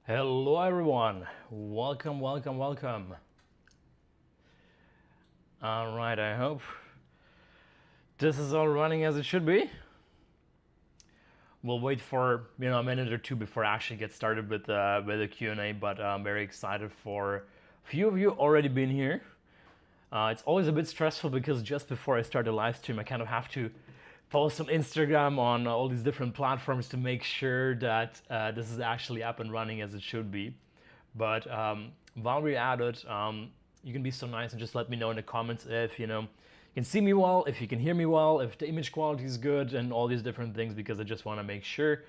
Hello everyone, welcome. All right, I hope this is all running as it should be. We'll wait for a minute or two before I actually get started with the Q&A, but I'm very excited for a few of you already been here. It's always a bit stressful because just before I start the live stream, I kind of have to post on Instagram on all these different platforms to make sure that this is actually up and running as it should be. But while we're at it, you can be so nice and just let me know in the comments if you can see me well, if you can hear me well, if the image quality is good, and all these different things, because I just want to make sure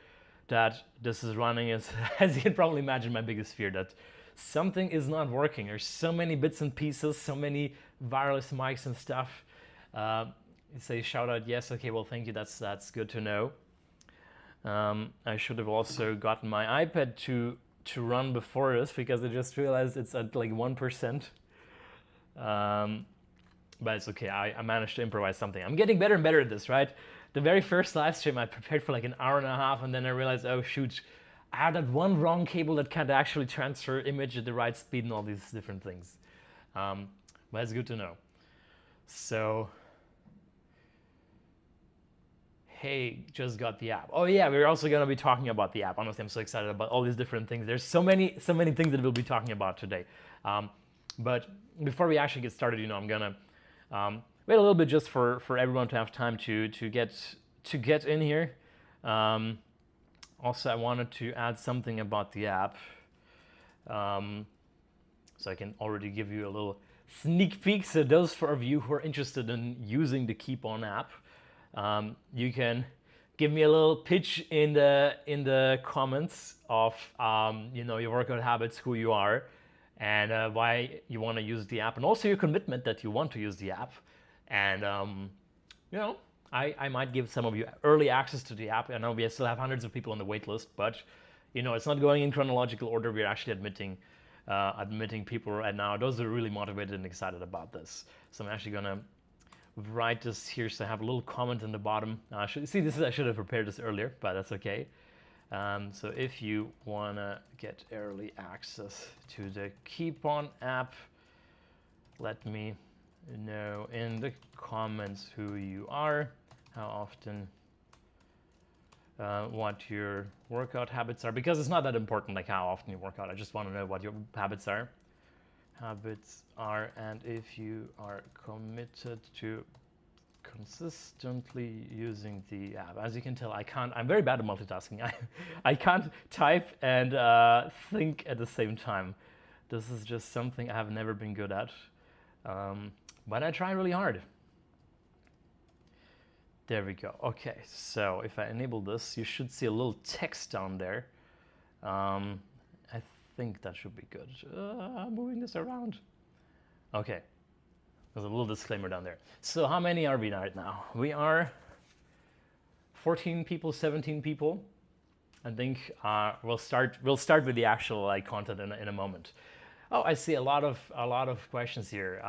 that this is running. As you can probably imagine, my biggest fear that something is not working. There's so many bits and pieces, so many wireless mics and stuff. You say shout out, yes, okay, well, thank you, that's good to know. I should have also gotten my iPad to run before this, because I just realized it's at like 1%. But it's okay, I managed to improvise something. I'm getting better and better at this, right? The very first live stream I prepared for like an hour and a half, and then I realized, oh shoot, I had that one wrong cable that can't actually transfer image at the right speed and all these different things. But it's good to know. So, hey, just got the app. Oh yeah, we're also gonna be talking about the app. Honestly, I'm so excited about all these different things. There's so many things that we'll be talking about today. But before we actually get started, I'm gonna wait a little bit just for everyone to have time to get in here. Also, I wanted to add something about the app, so I can already give you a little sneak peek. So those of you who are interested in using the Keepon app, you can give me a little pitch in the comments of your workout habits, who you are, and why you want to use the app, and also your commitment that you want to use the app. And I might give some of you early access to the app. I know we still have hundreds of people on the wait list, but it's not going in chronological order. We're actually admitting people right now. Those are really motivated and excited about this. So I'm actually gonna write this here, so I have a little comment in the bottom. I should have prepared this earlier, but that's okay. So if you wanna get early access to the Keepon app, let me know in the comments who you are, how often, what your workout habits are, because it's not that important like how often you work out. I just want to know what your habits are, and if you are committed to consistently using the app. As you can tell, I'm very bad at multitasking. I can't type and think at the same time. This is just something I have never been good at, but I try really hard. There we go. Okay, so if I enable this, you should see a little text down there. I think that should be good. I'm moving this around. Okay, there's a little disclaimer down there. So how many are we right now? We are 14 people, 17 people. I think we'll start with the actual content in a moment. Oh, I see a lot of questions here.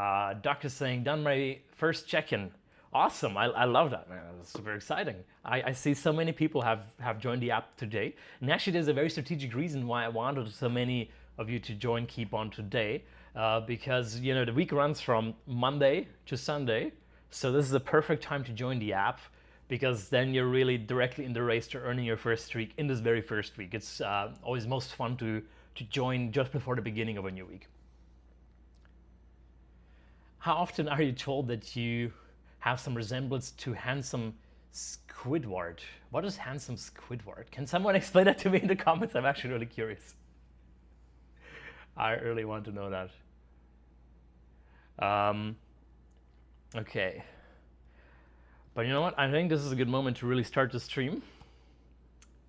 Doc is saying, done my first check-in. Awesome, I love that, man. That's super exciting. I see so many people have joined the app today. And actually, there's a very strategic reason why I wanted so many of you to join Keepon today. Because the week runs from Monday to Sunday. So this is a perfect time to join the app, because then you're really directly in the race to earning your first streak in this very first week. It's always most fun to join just before the beginning of a new week. How often are you told that you have some resemblance to handsome Squidward? What is handsome Squidward? Can someone explain that to me in the comments? I'm actually really curious. I really want to know that. Okay. But you know what? I think this is a good moment to really start the stream,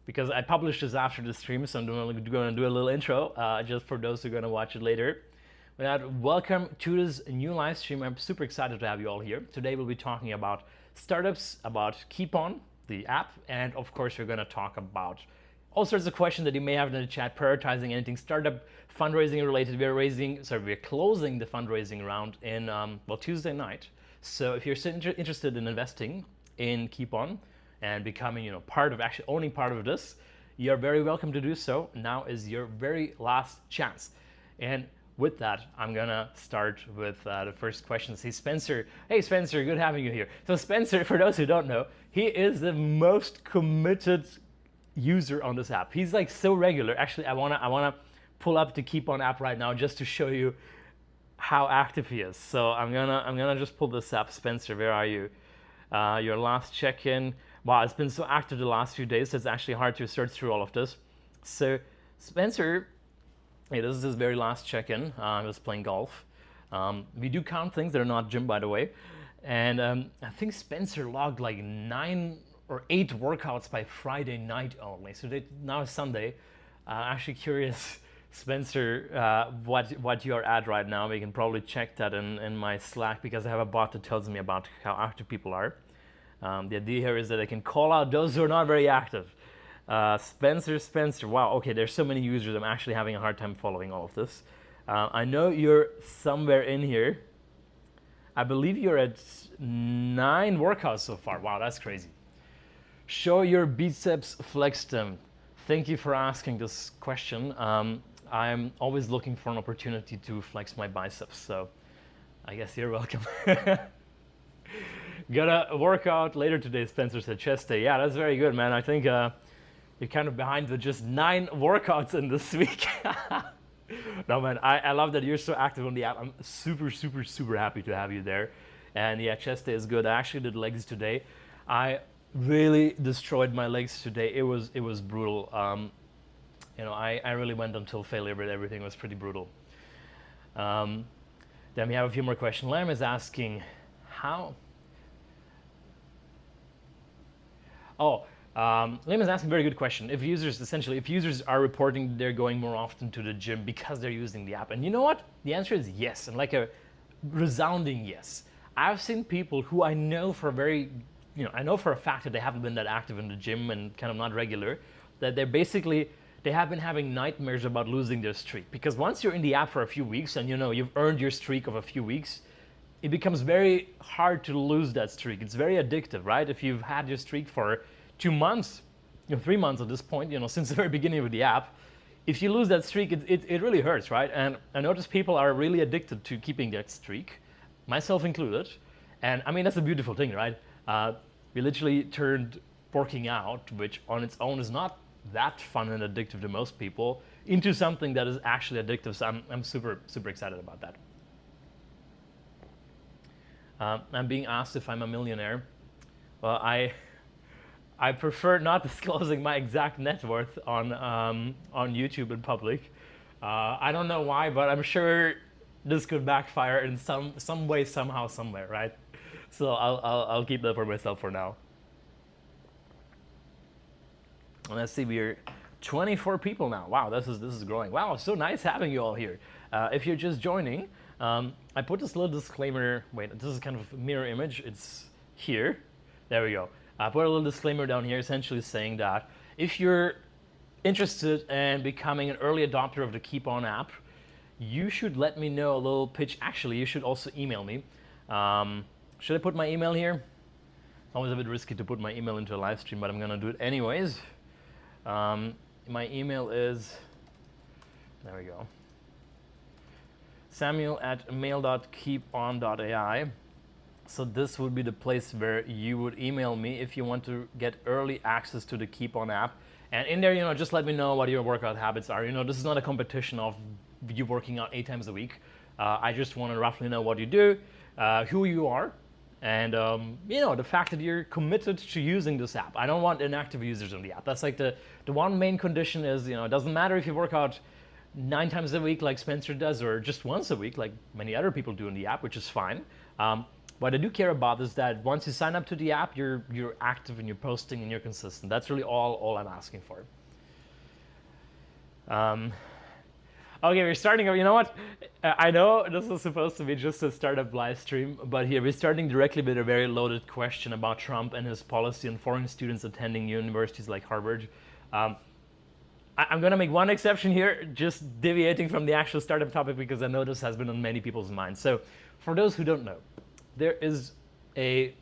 because I published this after the stream, so I'm going to do a little intro just for those who are going to watch it later. Welcome to this new live stream. I'm super excited to have you all here. Today we'll be talking about startups, about Keepon, the app, and of course we're going to talk about all sorts of questions that you may have in the chat, prioritizing anything startup, fundraising related. We're closing the fundraising round in Tuesday night. So if you're interested in investing in Keepon and becoming, part of actually owning part of this, you're very welcome to do so. Now is your very last chance. And with that, I'm gonna start with the first question. Say, Spencer. Hey, Spencer, good having you here. So Spencer, for those who don't know, he is the most committed user on this app. He's like so regular. Actually, I wanna pull up the Keepon app right now just to show you how active he is. So I'm gonna just pull this up. Spencer, where are you? Your last check-in. Wow, it's been so active the last few days. It's actually hard to search through all of this. So Spencer, hey, this is his very last check-in. He was playing golf. We do count things. They're not gym, by the way. And I think Spencer logged like 9 or 8 workouts by Friday night only. So now it's Sunday. Actually curious, Spencer, what you're at right now. We can probably check that in my Slack because I have a bot that tells me about how active people are. The idea here is that I can call out those who are not very active. Spencer, wow, okay, there's so many users. I'm actually having a hard time following all of this. I know you're somewhere in here. I believe you're at 9 workouts so far. Wow, that's crazy. Show your biceps flex them. Thank you for asking this question. I'm always looking for an opportunity to flex my biceps, so I guess you're welcome. Got a workout later today, Spencer said, chest day. Yeah, that's very good, man. I think you're kind of behind with just 9 workouts in this week. No, man, I love that you're so active on the app. I'm super, super, super happy to have you there. And yeah, chest day is good. I actually did legs today. I really destroyed my legs today. It was brutal. You know, I really went until failure, but everything was pretty brutal. Then we have a few more questions. Lam is asking, how? Lam is asking a very good question. If users are reporting they're going more often to the gym because they're using the app, and you know what? The answer is yes, and like a resounding yes. I've seen people who I know for a fact that they haven't been that active in the gym and kind of not regular, that they have been having nightmares about losing their streak. Because once you're in the app for a few weeks and you've earned your streak of a few weeks, it becomes very hard to lose that streak. It's very addictive, right? If you've had your streak for 2 months, 3 months at this point, since the very beginning of the app, if you lose that streak, it really hurts, right? And I notice people are really addicted to keeping that streak, myself included. And I mean, that's a beautiful thing, right? We literally turned working out, which on its own is not that fun and addictive to most people, into something that is actually addictive. So I'm super, super excited about that. I'm being asked if I'm a millionaire. Well, I prefer not disclosing my exact net worth on YouTube in public. I don't know why, but I'm sure this could backfire in some way, somehow, somewhere, right? So I'll keep that for myself for now. And let's see, we're 24 people now. Wow, this is growing. Wow, so nice having you all here. If you're just joining, I put this little disclaimer. Wait, this is kind of a mirror image. It's here. There we go. I put a little disclaimer down here, essentially saying that if you're interested in becoming an early adopter of the Keepon app, you should let me know a little pitch. Actually, you should also email me. Should I put my email here? It's always a bit risky to put my email into a live stream, but I'm gonna do it anyways. My email is, there we go, samuel@mail.keepon.ai. So this would be the place where you would email me if you want to get early access to the Keepon app. And in there, just let me know what your workout habits are. This is not a competition of you working out 8 times a week. I just want to roughly know what you do, who you are, and the fact that you're committed to using this app. I don't want inactive users on the app. That's like the one main condition is, it doesn't matter if you work out 9 times a week like Spencer does, or just once a week like many other people do in the app, which is fine. What I do care about is that once you sign up to the app, you're active and you're posting and you're consistent. That's really all I'm asking for. Okay, we're starting. You know what? I know this is supposed to be just a startup live stream, but here we're starting directly with a very loaded question about Trump and his policy on foreign students attending universities like Harvard. I'm going to make one exception here, just deviating from the actual startup topic, because I know this has been on many people's minds. So for those who don't know, there is a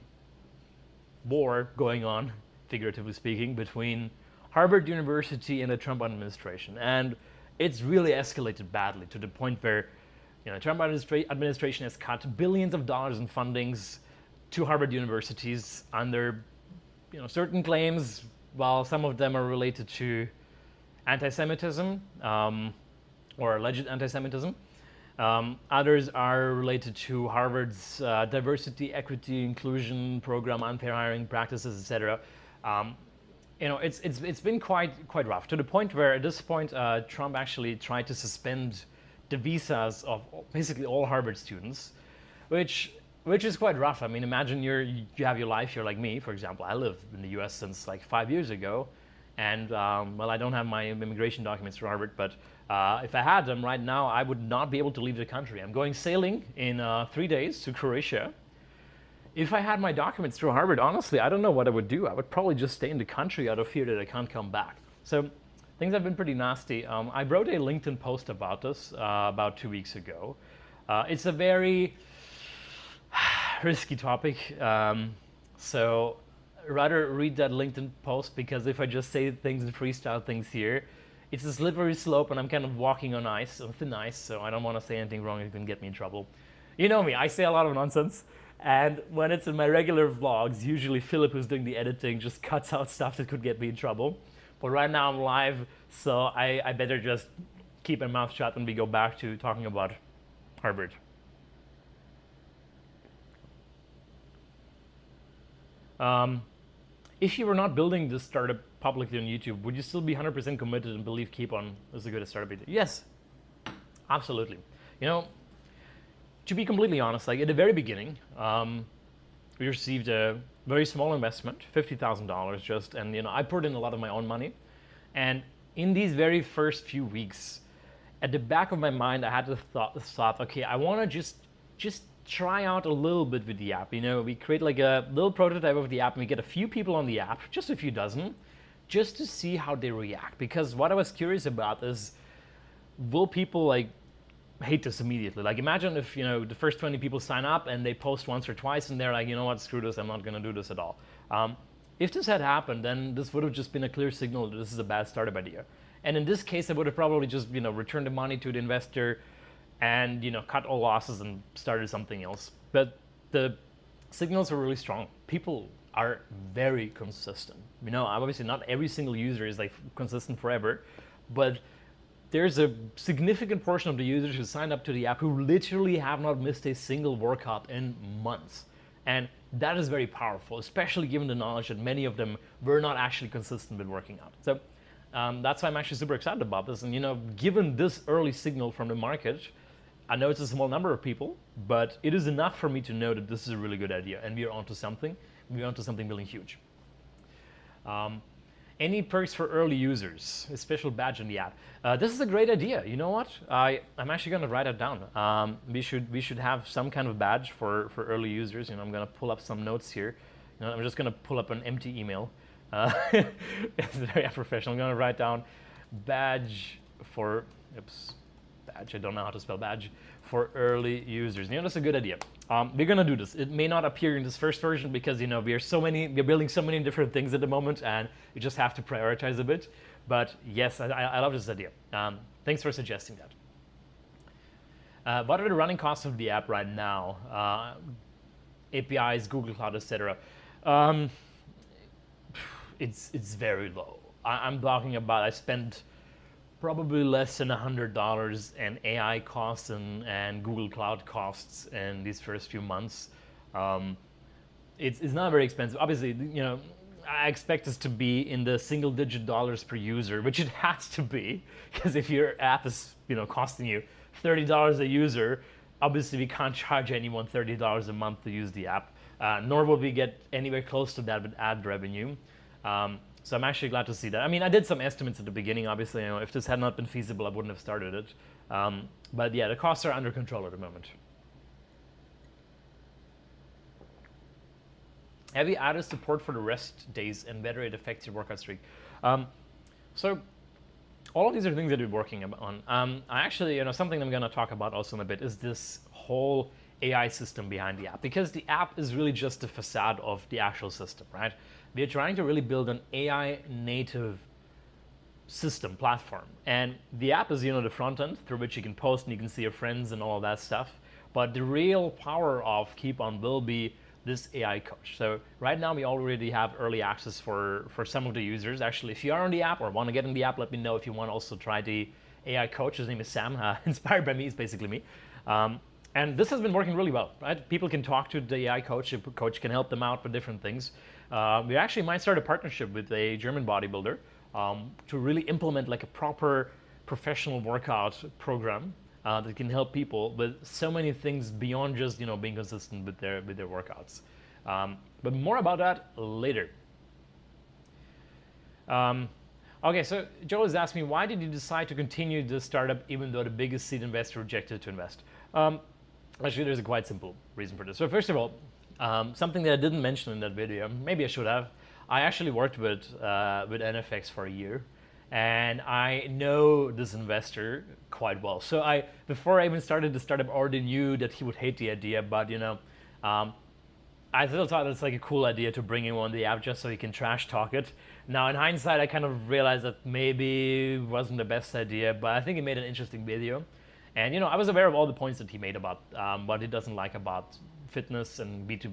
war going on, figuratively speaking, between Harvard University and the Trump administration. And it's really escalated badly to the point where Trump administration has cut billions of dollars in fundings to Harvard universities under certain claims, while some of them are related to anti-Semitism or alleged anti-Semitism. Others are related to Harvard's diversity, equity, inclusion program, unfair hiring practices, etc. It's been quite rough, to the point where at this point Trump actually tried to suspend the visas of basically all Harvard students, which is quite rough. I mean, imagine you have your life. You're like me, for example. I live in the U.S. since like 5 years ago, and well, I don't have my immigration documents to Harvard, but if I had them right now, I would not be able to leave the country. I'm going sailing in 3 days to Croatia. If I had my documents through Harvard, honestly, I don't know what I would do. I would probably just stay in the country out of fear that I can't come back. So things have been pretty nasty. I wrote a LinkedIn post about this about 2 weeks ago. It's a very risky topic. So rather read that LinkedIn post, because if I just say things and freestyle things here, it's a slippery slope and I'm kind of walking on ice, on thin ice, so I don't want to say anything wrong. It can get me in trouble. You know me, I say a lot of nonsense. And when it's in my regular vlogs, usually Philip, who's doing the editing, just cuts out stuff that could get me in trouble. But right now I'm live, so I better just keep my mouth shut and we go back to talking about Harvard. If you were not building this startup publicly on YouTube, would you still be 100% committed and believe Keepon is a good startup idea? Yes, absolutely. To be completely honest, like at the very beginning, we received a very small investment, $50,000 just, and I poured in a lot of my own money. And in these very first few weeks, at the back of my mind, I had the thought, okay, I want to just try out a little bit with the app. We create like a little prototype of the app, and we get a few people on the app, just a few dozen, just to see how they react. Because what I was curious about is, will people like hate this immediately? Like imagine if the first 20 people sign up and they post once or twice and they're like, you know what, screw this, I'm not going to do this at all. If this had happened, then this would have just been a clear signal that this is a bad startup idea. And in this case, I would have probably just returned the money to the investor and cut all losses and started something else. But the signals are really strong. People are very consistent. Obviously not every single user is like consistent forever, but there's a significant portion of the users who signed up to the app who literally have not missed a single workout in months. And that is very powerful, especially given the knowledge that many of them were not actually consistent with working out. So that's why I'm actually super excited about this. And given this early signal from the market, I know it's a small number of people, but it is enough for me to know that this is a really good idea and we are onto something. We're onto something really huge. Any perks for early users? A special badge in the app. This is a great idea. You know what? I'm actually going to write it down. We should have some kind of badge for early users. I'm going to pull up some notes here. I'm just going to pull up an empty email. It's very unprofessional. I'm going to write down badge for. Badge. I don't know how to spell badge for early users. That's a good idea. We're gonna do this. It may not appear in this first version because we're building so many different things at the moment, and you just have to prioritize a bit. But yes, I love this idea. Thanks for suggesting that. What are the running costs of the app right now? APIs, Google Cloud, etc. It's very low. I'm talking about I spent probably less than $100 in AI costs and Google Cloud costs in these first few months. It's not very expensive. Obviously, I expect this to be in the single-digit dollars per user, which it has to be, because if your app is costing you $30 a user, obviously we can't charge anyone $30 a month to use the app, nor will we get anywhere close to that with ad revenue. So I'm actually glad to see that. I mean, I did some estimates at the beginning. Obviously, if this had not been feasible, I wouldn't have started it. But yeah, the costs are under control at the moment. Have you added support for the rest days and whether it affects your workout streak? So all of these are things that we're working on. I actually, something I'm going to talk about also in a bit is this whole AI system behind the app, because the app is really just the facade of the actual system, right? We're trying to really build an AI native system platform. And the app is, the front end through which you can post and you can see your friends and all of that stuff. But the real power of Keepon will be this AI coach. So right now we already have early access for some of the users. Actually, if you are on the app or want to get in the app, let me know if you want to also try the AI coach. His name is Sam, inspired by me, it's basically me. And this has been working really well, right? People can talk to the AI coach. The coach can help them out with different things. We actually might start a partnership with a German bodybuilder to really implement like a proper professional workout program that can help people with so many things beyond just being consistent with their workouts. But more about that later. Okay, so Joe has asked me, why did you decide to continue the startup even though the biggest seed investor rejected to invest? Actually, there's a quite simple reason for this. So first of all, something that I didn't mention in that video, maybe I should have. I actually worked with NFX for a year, and I know this investor quite well. So before I even started the startup, I already knew that he would hate the idea, but I still thought it's like a cool idea to bring him on the app just so he can trash talk it. Now in hindsight, I kind of realized that maybe it wasn't the best idea, but I think he made an interesting video. And I was aware of all the points that he made about what he doesn't like about fitness and B2,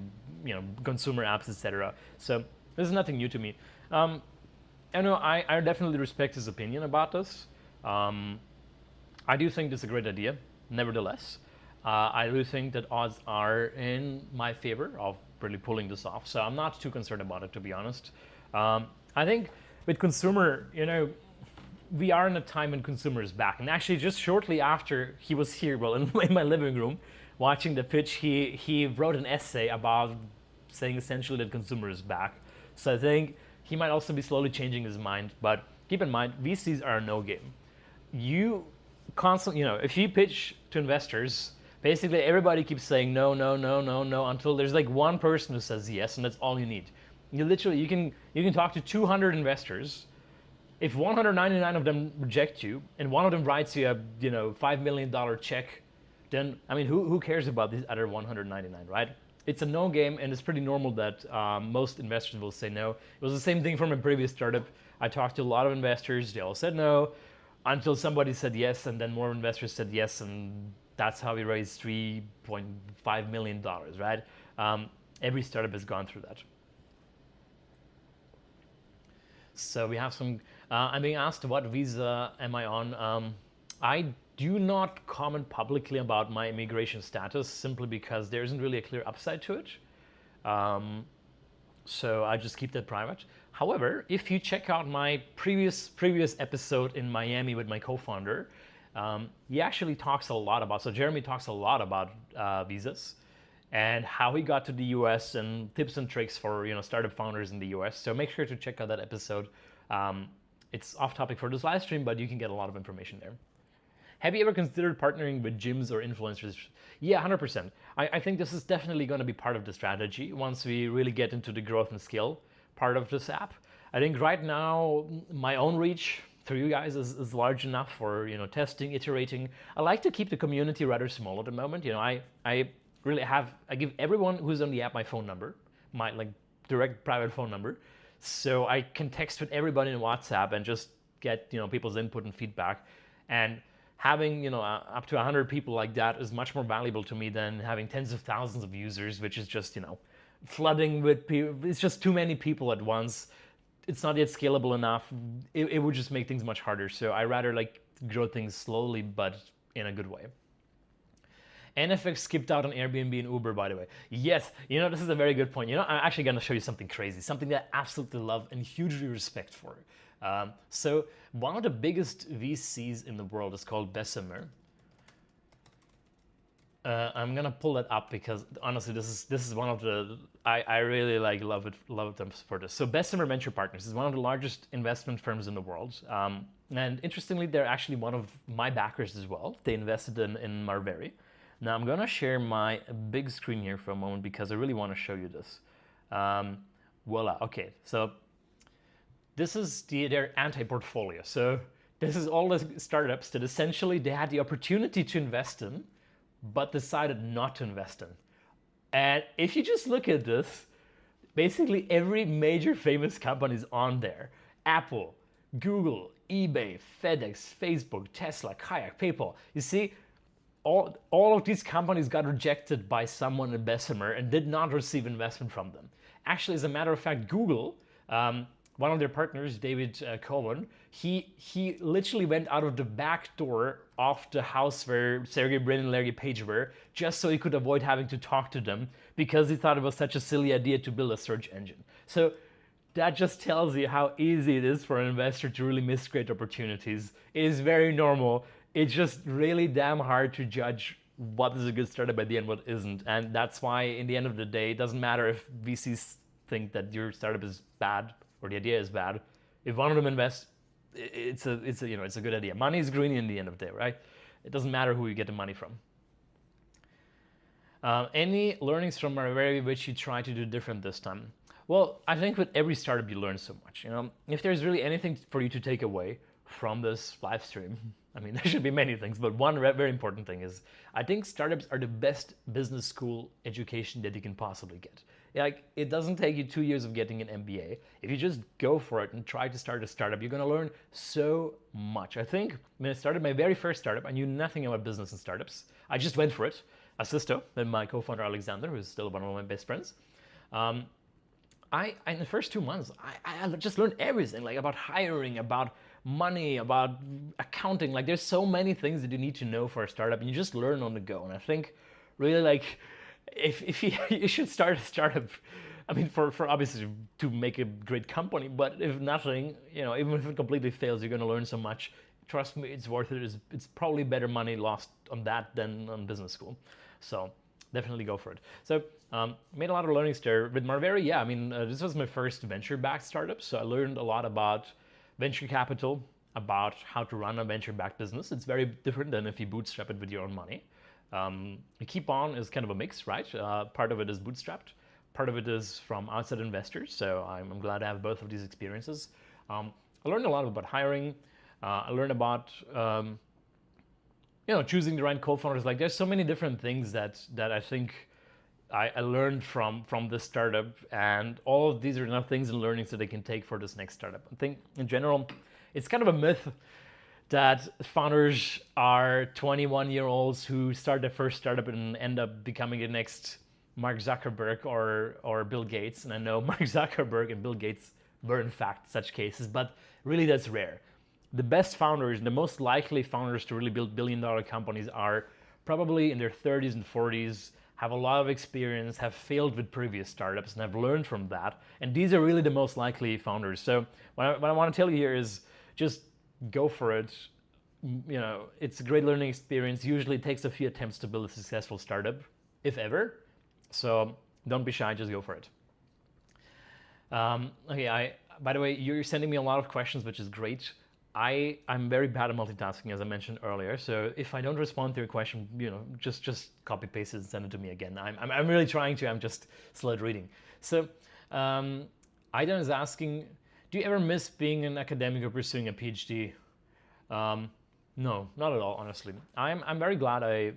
consumer apps, etc. So this is nothing new to me. I definitely respect his opinion about this. I do think this is a great idea. Nevertheless, I do think that odds are in my favor of really pulling this off. So I'm not too concerned about it, to be honest. I think with consumer, we are in a time when consumer is back. And actually, just shortly after he was here, well, in my living room, watching the pitch, he wrote an essay about saying essentially that consumer is back. So I think he might also be slowly changing his mind. But keep in mind, VCs are a no game. You constantly, if you pitch to investors, basically everybody keeps saying no, no, no, no, no, until there's like one person who says yes, and that's all you need. You can talk to 200 investors. If 199 of them reject you and one of them writes you a $5 million check, then who cares about these other 199, right? It's a no game, and it's pretty normal that most investors will say no. It was the same thing from my previous startup. I talked to a lot of investors. They all said no until somebody said yes, and then more investors said yes, and that's how we raised $3.5 million, right? Every startup has gone through that. So we have some, I'm being asked what visa am I on. I do not comment publicly about my immigration status simply because there isn't really a clear upside to it. So I just keep that private. However, if you check out my previous episode in Miami with my co-founder, he actually talks a lot about, so Jeremy talks a lot about visas and how he got to the US and tips and tricks for startup founders in the US. So make sure to check out that episode. It's off topic for this live stream, but you can get a lot of information there. Have you ever considered partnering with gyms or influencers? Yeah, 100%. I think this is definitely going to be part of the strategy once we really get into the growth and scale part of this app. I think right now my own reach through you guys is large enough for testing, iterating. I like to keep the community rather small at the moment. I give everyone who's on the app my phone number, my direct private phone number, so I can text with everybody in WhatsApp and just get people's input and feedback. And having up to 100 people like that is much more valuable to me than having tens of thousands of users, which is just flooding with people. It's just too many people at once. It's not yet scalable enough. It would just make things much harder. So I rather grow things slowly, but in a good way. NFX skipped out on Airbnb and Uber, by the way. Yes, this is a very good point. I'm actually going to show you something crazy, something that I absolutely love and hugely respect for. So one of the biggest VCs in the world is called Bessemer. I'm gonna pull that up because honestly, this is one of the I really love them for this. So Bessemer Venture Partners is one of the largest investment firms in the world, and interestingly, they're actually one of my backers as well. They invested in Marveri. Now I'm gonna share my big screen here for a moment because I really want to show you this. Voila. Okay, so this is their anti-portfolio. So this is all the startups that essentially they had the opportunity to invest in, but decided not to invest in. And if you just look at this, basically every major famous company is on there. Apple, Google, eBay, FedEx, Facebook, Tesla, Kayak, PayPal. You see, all of these companies got rejected by someone in Bessemer and did not receive investment from them. Actually, as a matter of fact, Google, one of their partners, David Cohen, he literally went out of the back door of the house where Sergey Brin and Larry Page were, just so he could avoid having to talk to them, because he thought it was such a silly idea to build a search engine. So that just tells you how easy it is for an investor to really miss great opportunities. It is very normal. It's just really damn hard to judge what is a good startup at the end, what isn't. And that's why, in the end of the day, it doesn't matter if VCs think that your startup is bad or the idea is bad. If one of them invests, it's a good idea. Money is green in the end of the day, right? It doesn't matter who you get the money from. Any learnings from Marveri which you try to do different this time? Well, I think with every startup you learn so much. If there's really anything for you to take away from this live stream, I mean, there should be many things, but one very important thing is, I think startups are the best business school education that you can possibly get. Like, it doesn't take you 2 years of getting an MBA. If you just go for it and try to start a startup, you're gonna learn so much. I think when I started my very first startup, I knew nothing about business and startups. I just went for it. Assisto, then my co-founder Alexander, who's still one of my best friends. In the first 2 months, I just learned everything, like about hiring, about money, about accounting. Like, there's so many things that you need to know for a startup, and you just learn on the go. And I think really, like, if you should start a startup, I mean, for obviously to make a great company, but if nothing, even if it completely fails, you're gonna learn so much. Trust me, it's worth it. It's probably better money lost on that than on business school. So definitely go for it. So made a lot of learnings there. With Marveri, yeah, I mean, this was my first venture-backed startup, so I learned a lot about venture capital, about how to run a venture-backed business. It's very different than if you bootstrap it with your own money. Keepon is kind of a mix, right? Part of it is bootstrapped, part of it is from outside investors, so I'm glad to have both of these experiences. I learned a lot about hiring. I learned about choosing the right co-founders. Like, there's so many different things that I think I learned from this startup, and all of these are enough things and learnings that I can take for this next startup. I think in general, it's kind of a myth that founders are 21-year-olds who start their first startup and end up becoming the next Mark Zuckerberg or Bill Gates. And I know Mark Zuckerberg and Bill Gates were in fact such cases, but really that's rare. The best founders, the most likely founders to really build billion-dollar companies are probably in their 30s and 40s, have a lot of experience, have failed with previous startups, and have learned from that. And these are really the most likely founders. So what I want to tell you here is just go for it. It's a great learning experience. Usually it takes a few attempts to build a successful startup, if ever. So don't be shy, just go for it. Okay, by the way, you're sending me a lot of questions, which is great. I'm very bad at multitasking, as I mentioned earlier. So if I don't respond to your question, just copy paste it and send it to me again. I'm really trying to. I'm just slow at reading. So Aidan is asking, do you ever miss being an academic or pursuing a PhD? No, not at all, honestly. I'm very glad I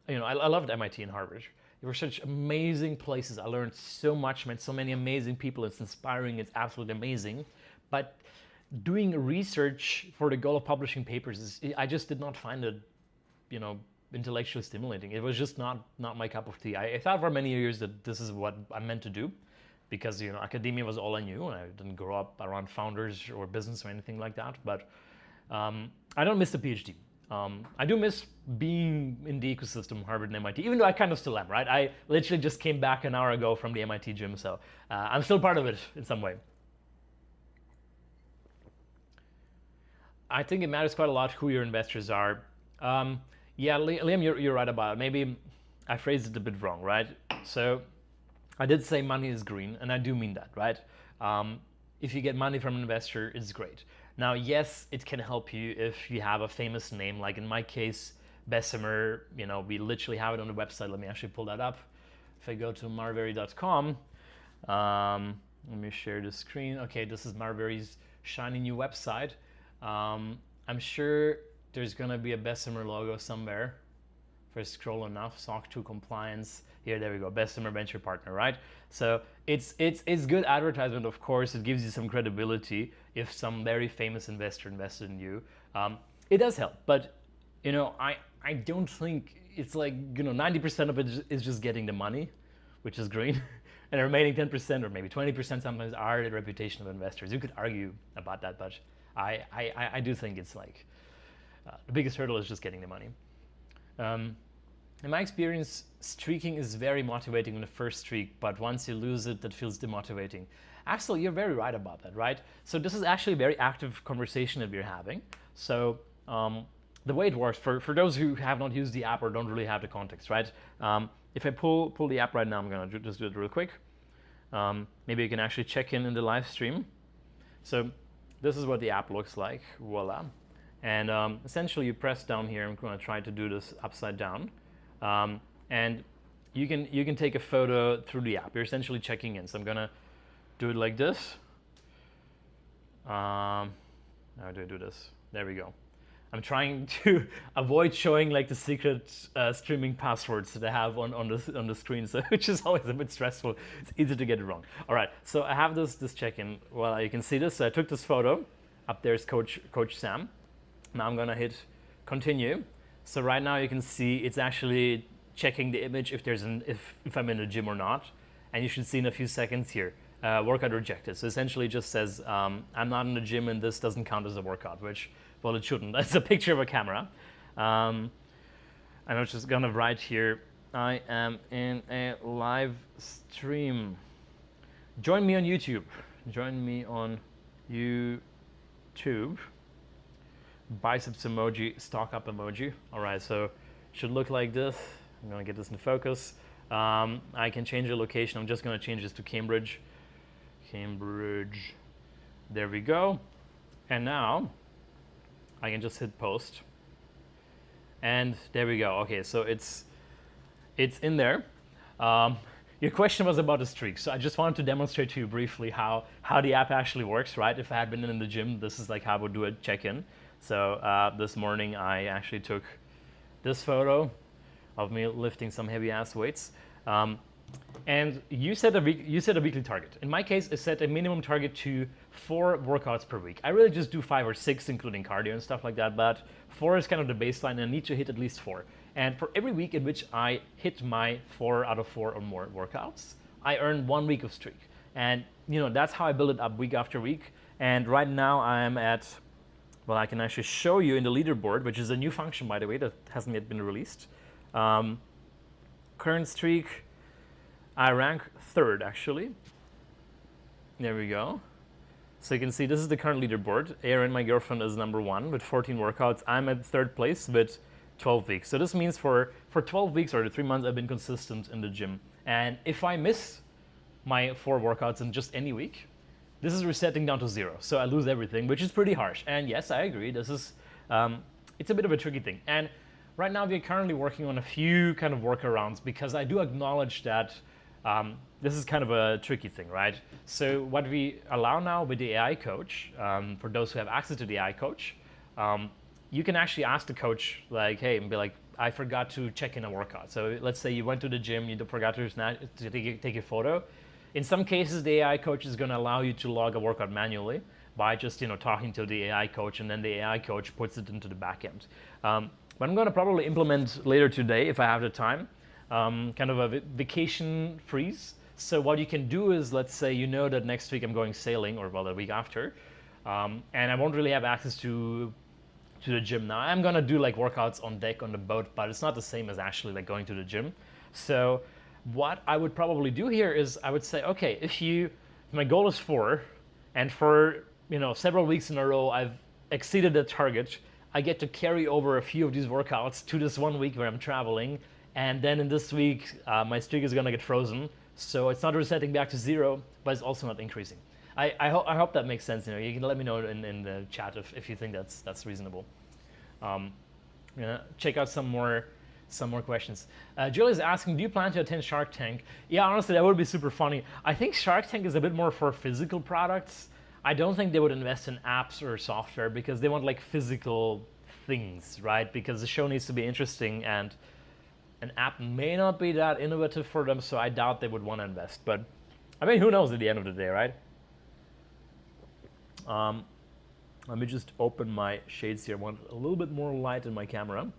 loved MIT and Harvard. They were such amazing places. I learned so much, met so many amazing people. It's inspiring. It's absolutely amazing. But doing research for the goal of publishing papers, I just did not find it, intellectually stimulating. It was just not my cup of tea. I thought for many years that this is what I meant to do, because academia was all I knew, and I didn't grow up around founders or business or anything like that. But I don't miss the PhD. I do miss being in the ecosystem, Harvard and MIT, even though I kind of still am, right? I literally just came back an hour ago from the MIT gym, so I'm still part of it in some way. I think it matters quite a lot who your investors are. Yeah, Liam, you're right about it. Maybe I phrased it a bit wrong, right? So I did say money is green, and I do mean that, right? If you get money from an investor, it's great. Now, yes, it can help you if you have a famous name, like in my case, Bessemer. We literally have it on the website. Let me actually pull that up. If I go to marveri.com, let me share the screen. Okay, this is Marveri's shiny new website. I'm sure there's gonna be a Bessemer logo somewhere. If I scroll enough, SOC 2 compliance, here, there we go, best summer venture partner, right? So it's good advertisement, of course. It gives you some credibility if some very famous investor invested in you. It does help, but you know, I don't think it's like, you know, 90% of it is just getting the money, which is green, and the remaining 10% or maybe 20% sometimes are the reputation of investors. You could argue about that, but I do think it's like the biggest hurdle is just getting the money. In my experience, streaking is very motivating in the first streak, but once you lose it, that feels demotivating. Axel, you're very right about that, right? So this is actually a very active conversation that we're having. So the way it works, for those who have not used the app or don't really have the context, right? If I pull the app right now, I'm gonna just do it real quick. Maybe you can actually check in the live stream. So this is what the app looks like, voila. And essentially you press down here. I'm gonna try to do this upside down. And you can take a photo through the app. You're essentially checking in. So I'm gonna do it like this. How do I do this? There we go. I'm trying to avoid showing like the secret streaming passwords that I have on the screen, so which is always a bit stressful. It's easy to get it wrong. All right, so I have this check-in. Well, you can see this. So I took this photo. Up there's Coach Sam. Now I'm gonna hit continue. So right now you can see it's actually checking the image if I'm in a gym or not, and you should see in a few seconds here. Workout rejected. So essentially it just says I'm not in the gym and this doesn't count as a workout, which, well, it shouldn't. That's a picture of a camera. And I'm just gonna write here, I am in a live stream. Join me on YouTube. Join me on YouTube. Biceps emoji, stock up emoji. All right, so it should look like this. I'm gonna get this into focus. I can change the location. I'm just gonna change this to Cambridge. Cambridge, there we go. And now I can just hit post. And there we go. Okay, so it's in there. Your question was about the streak. So I just wanted to demonstrate to you briefly how the app actually works, right? If I had been in the gym, this is like how I would do a check-in. So this morning I actually took this photo of me lifting some heavy ass weights. And you set a weekly target. In my case, I set a minimum target to 4 workouts per week. I really just do 5 or 6, including cardio and stuff like that, but 4 is kind of the baseline, and I need to hit at least 4. And for every week in which I hit my 4 out of 4 or more workouts, I earn 1 week of streak. And you know, that's how I build it up week after week. And right now I'm at, well, I can actually show you in the leaderboard, which is a new function, by the way, that hasn't yet been released. Current streak, I rank 3rd, actually. There we go. So you can see this is the current leaderboard. Erin, my girlfriend, is number 1 with 14 workouts. I'm at 3rd place with 12 weeks. So this means for 12 weeks or the 3 months, I've been consistent in the gym. And if I miss my 4 workouts in just any week, this is resetting down to 0. So I lose everything, which is pretty harsh. And yes, I agree. This is, it's a bit of a tricky thing. And right now, we're currently working on a few kind of workarounds, because I do acknowledge that this is kind of a tricky thing, right? So what we allow now with the AI coach, for those who have access to the AI coach, you can actually ask the coach, like, hey, and be like, I forgot to check in a workout. So let's say you went to the gym, you forgot to take a photo. In some cases, the AI coach is going to allow you to log a workout manually by just talking to the AI coach, and then the AI coach puts it into the backend. But I'm going to probably implement later today, if I have the time, kind of a vacation freeze. So what you can do is, let's say that next week I'm going sailing, or well, the week after, and I won't really have access to the gym. Now I'm gonna do like workouts on deck on the boat, but it's not the same as actually like going to the gym. So what I would probably do here is I would say, okay, if my goal is 4, and for several weeks in a row I've exceeded the target, I get to carry over a few of these workouts to this 1 week where I'm traveling, and then in this week my streak is gonna get frozen. So it's not resetting back to 0, but it's also not increasing. I hope that makes sense. You can let me know in the chat if you think that's reasonable. Check out some more questions. Julie is asking, do you plan to attend Shark Tank? Yeah, honestly, that would be super funny. I think Shark Tank is a bit more for physical products. I don't think they would invest in apps or software, because they want like physical things, right? Because the show needs to be interesting, and an app may not be that innovative for them, so I doubt they would want to invest. But I mean, who knows at the end of the day, right? Let me just open my shades here. I want a little bit more light in my camera.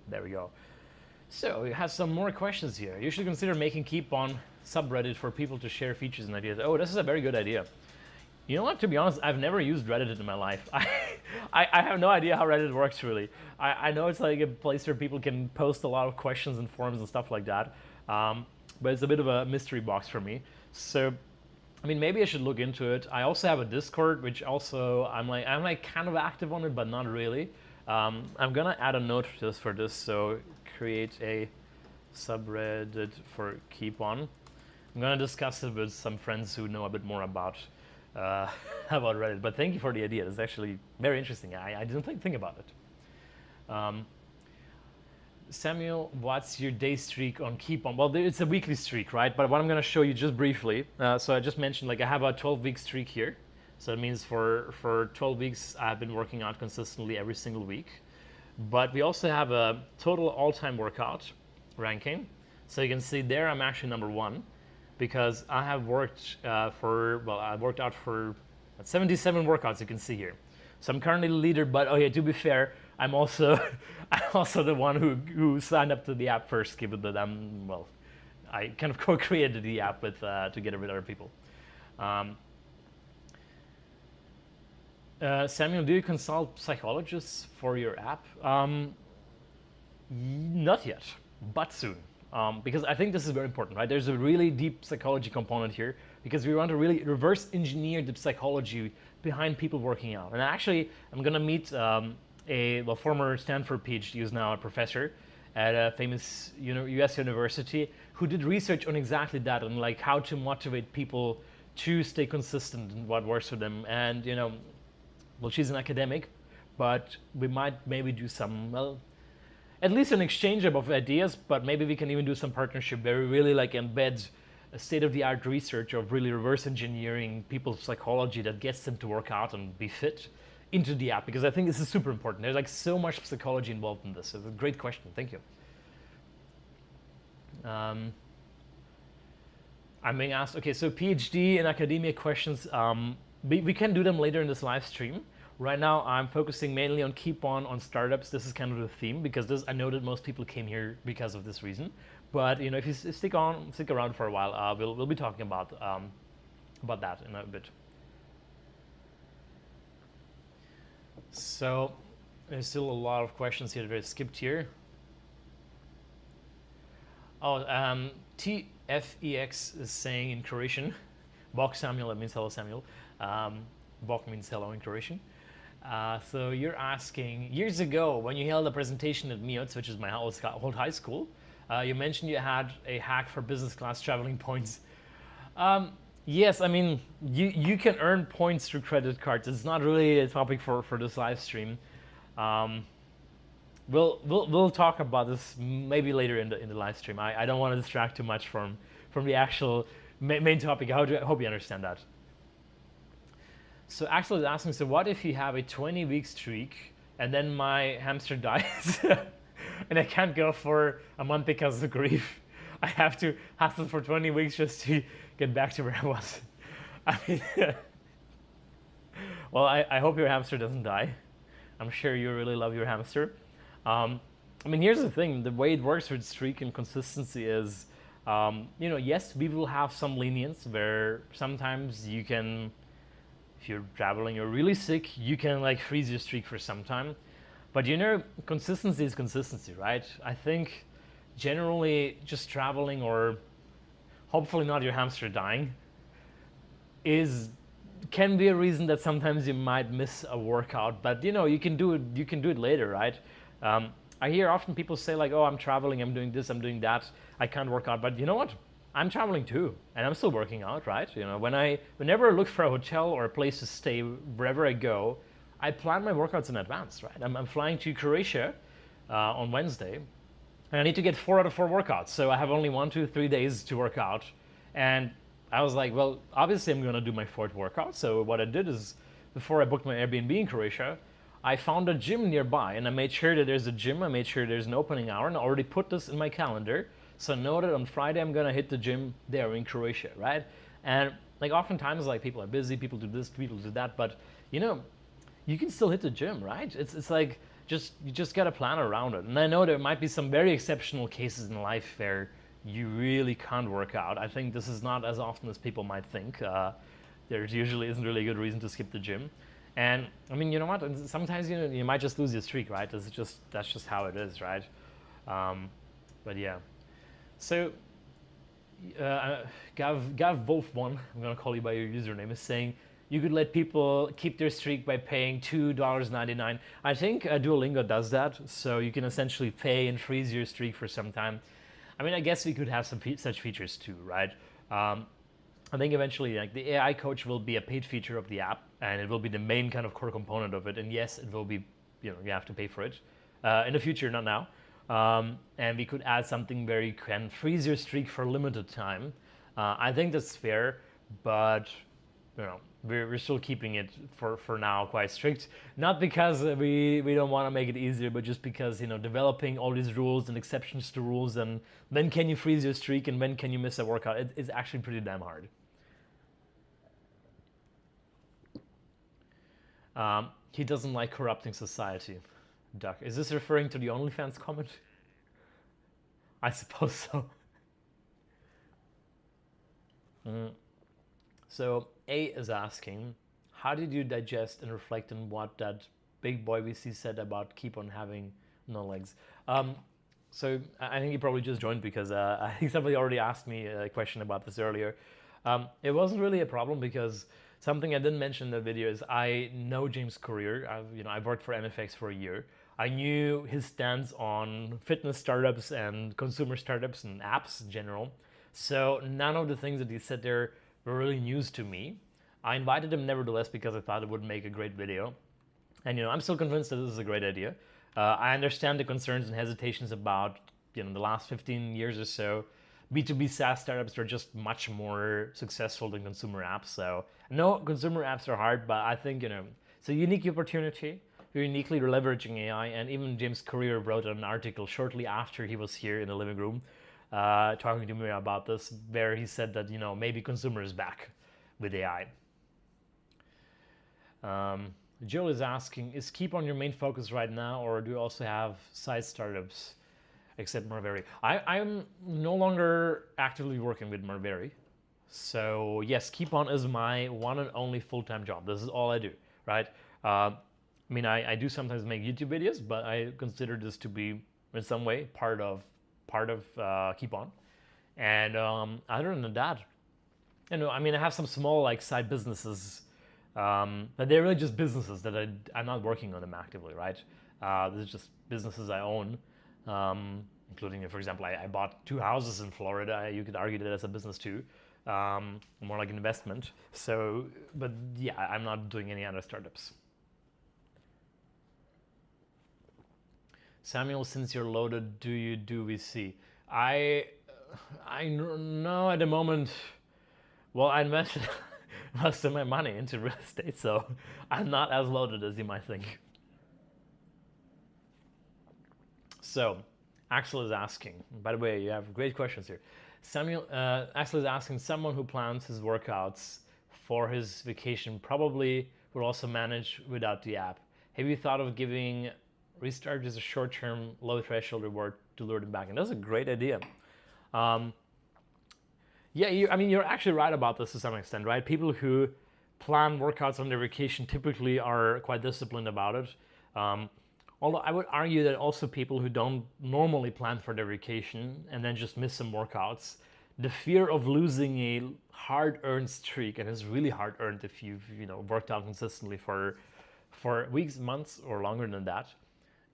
There we go. So we have some more questions here. You should consider making Keepon subreddit for people to share features and ideas. Oh, this is a very good idea. You know what, to be honest, I've never used Reddit in my life. I have no idea how Reddit works, really. I know it's like a place where people can post a lot of questions and forums and stuff like that, but it's a bit of a mystery box for me. So, I mean, maybe I should look into it. I also have a Discord, which also, I'm like kind of active on it, but not really. I'm gonna add a note just for this, so create a subreddit for Keepon. I'm gonna discuss it with some friends who know a bit more about Reddit, but thank you for the idea. It's actually very interesting. I didn't think about it. Samuel, what's your day streak on Keepon? Well, it's a weekly streak, right? But what I'm going to show you just briefly. So I just mentioned, like, I have a 12-week streak here. So it means for 12 weeks, I've been working out consistently every single week. But we also have a total all-time workout ranking. So you can see there I'm actually number 1. Because I have worked I worked out for 77 workouts, you can see here. So I'm currently the leader, but okay, to be fair, I'm also the one who signed up to the app first, given that I kind of co-created the app together with other people. Samuel, do you consult psychologists for your app? Not yet, but soon. Because I think this is very important, right? There's a really deep psychology component here because we want to really reverse engineer the psychology behind people working out. And actually, I'm going to meet a former Stanford PhD who's now a professor at a famous US university who did research on exactly that, on like how to motivate people to stay consistent in what works for them. And, well, she's an academic, but we might maybe do some, at least an exchange of ideas, but maybe we can even do some partnership where we really like embed a state-of-the-art research of really reverse engineering people's psychology that gets them to work out and be fit into the app, because I think this is super important. There's like so much psychology involved in this. It's a great question. Thank you. I'm being asked, okay, so PhD and academia questions, we can do them later in this live stream. Right now, I'm focusing mainly on Keepon, on startups. This is kind of the theme because I know that most people came here because of this reason. But if you stick around for a while, we'll be talking about that in a bit. So there's still a lot of questions here that I skipped here. Oh, TFEX is saying in Croatian, Bok Samuel, that means hello Samuel. Bok means hello in Croatian. So you're asking, years ago when you held a presentation at MIOTS, which is my old high school, you mentioned you had a hack for business class traveling points. Yes, I mean, you can earn points through credit cards. It's not really a topic for this live stream. We'll talk about this maybe later in the live stream. I don't want to distract too much from the actual main topic. I hope you understand that. So Axel is asking, so what if you have a 20-week streak and then my hamster dies and I can't go for a month because of grief? I have to hustle for 20 weeks just to get back to where I was. I mean, well, I hope your hamster doesn't die. I'm sure you really love your hamster. I mean, here's the thing. The way it works with streak and consistency is, yes, we will have some lenience where sometimes you can, if you're traveling, you're really sick, you can like freeze your streak for some time. But consistency is consistency, right? I think generally just traveling or hopefully not your hamster dying can be a reason that sometimes you might miss a workout, but you can do it later, right? I hear often people say like, oh, I'm traveling, I'm doing this, I'm doing that, I can't work out, but you know what? I'm traveling too, and I'm still working out, right? Whenever I look for a hotel or a place to stay, wherever I go, I plan my workouts in advance, right? I'm flying to Croatia on Wednesday, and I need to get 4 out of 4 workouts. So I have only 1, 2, 3 days to work out. And I was like, well, obviously I'm going to do my 4th workout. So what I did is, before I booked my Airbnb in Croatia, I found a gym nearby and I made sure that there's a gym, I made sure there's an opening hour, and I already put this in my calendar. So I know that on Friday I'm gonna hit the gym there in Croatia, right? And like oftentimes like people are busy, people do this, people do that, but you know, you can still hit the gym, right? It's like you just gotta plan around it. And I know there might be some very exceptional cases in life where you really can't work out. I think this is not as often as people might think. There usually isn't really a good reason to skip the gym. And I mean, you know what? Sometimes you might just lose your streak, right? That's just how it is, right? But yeah. So Gav Wolf one, I'm gonna call you by your username, is saying you could let people keep their streak by paying $2.99. I think Duolingo does that, so you can essentially pay and freeze your streak for some time. I mean, I guess we could have some such features too, right? I think eventually, like the AI coach will be a paid feature of the app, and it will be the main kind of core component of it. And yes, it will be, you have to pay for it in the future, not now. And we could add something where you can freeze your streak for a limited time. I think that's fair, but we're still keeping it for now quite strict. Not because we don't want to make it easier, but just because developing all these rules and exceptions to rules, and when can you freeze your streak and when can you miss a workout, it's actually pretty damn hard. He doesn't like corrupting society. Duck. Is this referring to the OnlyFans comment? I suppose so. So A is asking, how did you digest and reflect on what that big boy VC said about Keepon having no legs? So I think he probably just joined because I think somebody already asked me a question about this earlier. It wasn't really a problem because something I didn't mention in the video is I know James Courier. I've worked for MFX for a year. I knew his stance on fitness startups and consumer startups and apps in general. So none of the things that he said there were really news to me. I invited him nevertheless because I thought it would make a great video. And I'm still convinced that this is a great idea. I understand the concerns and hesitations about the last 15 years or so. B2B SaaS startups are just much more successful than consumer apps. So no, consumer apps are hard, but I think it's a unique opportunity. You're uniquely leveraging AI, and even James Courier wrote an article shortly after he was here in the living room talking to me about this, where he said that maybe consumer is back with AI. Joe is asking, is Keepon your main focus right now, or do you also have side startups except Marveri? I'm no longer actively working with Marveri. So yes, Keepon is my one and only full-time job. This is all I do, right? I do sometimes make YouTube videos, but I consider this to be in some way part of Keepon. And other than that, I have some small side businesses, but they're really just businesses that I'm not working on them actively, right? This is just businesses I own, including, for example, I bought 2 houses in Florida. You could argue that as a business too, more like an investment. So, but yeah, I'm not doing any other startups. Samuel, since you're loaded, do you do VC? I know at the moment, well, I invested most of my money into real estate, so I'm not as loaded as you might think. So, Axel is asking, by the way, you have great questions here. Axel is asking, someone who plans his workouts for his vacation probably will also manage without the app. Have you thought of giving Restart is a short-term, low-threshold reward to lure them back, and that's a great idea. Yeah, you're actually right about this to some extent, right? People who plan workouts on their vacation typically are quite disciplined about it. Although I would argue that also people who don't normally plan for their vacation and then just miss some workouts, the fear of losing a hard-earned streak, and it's really hard-earned if you've worked out consistently for weeks, months, or longer than that.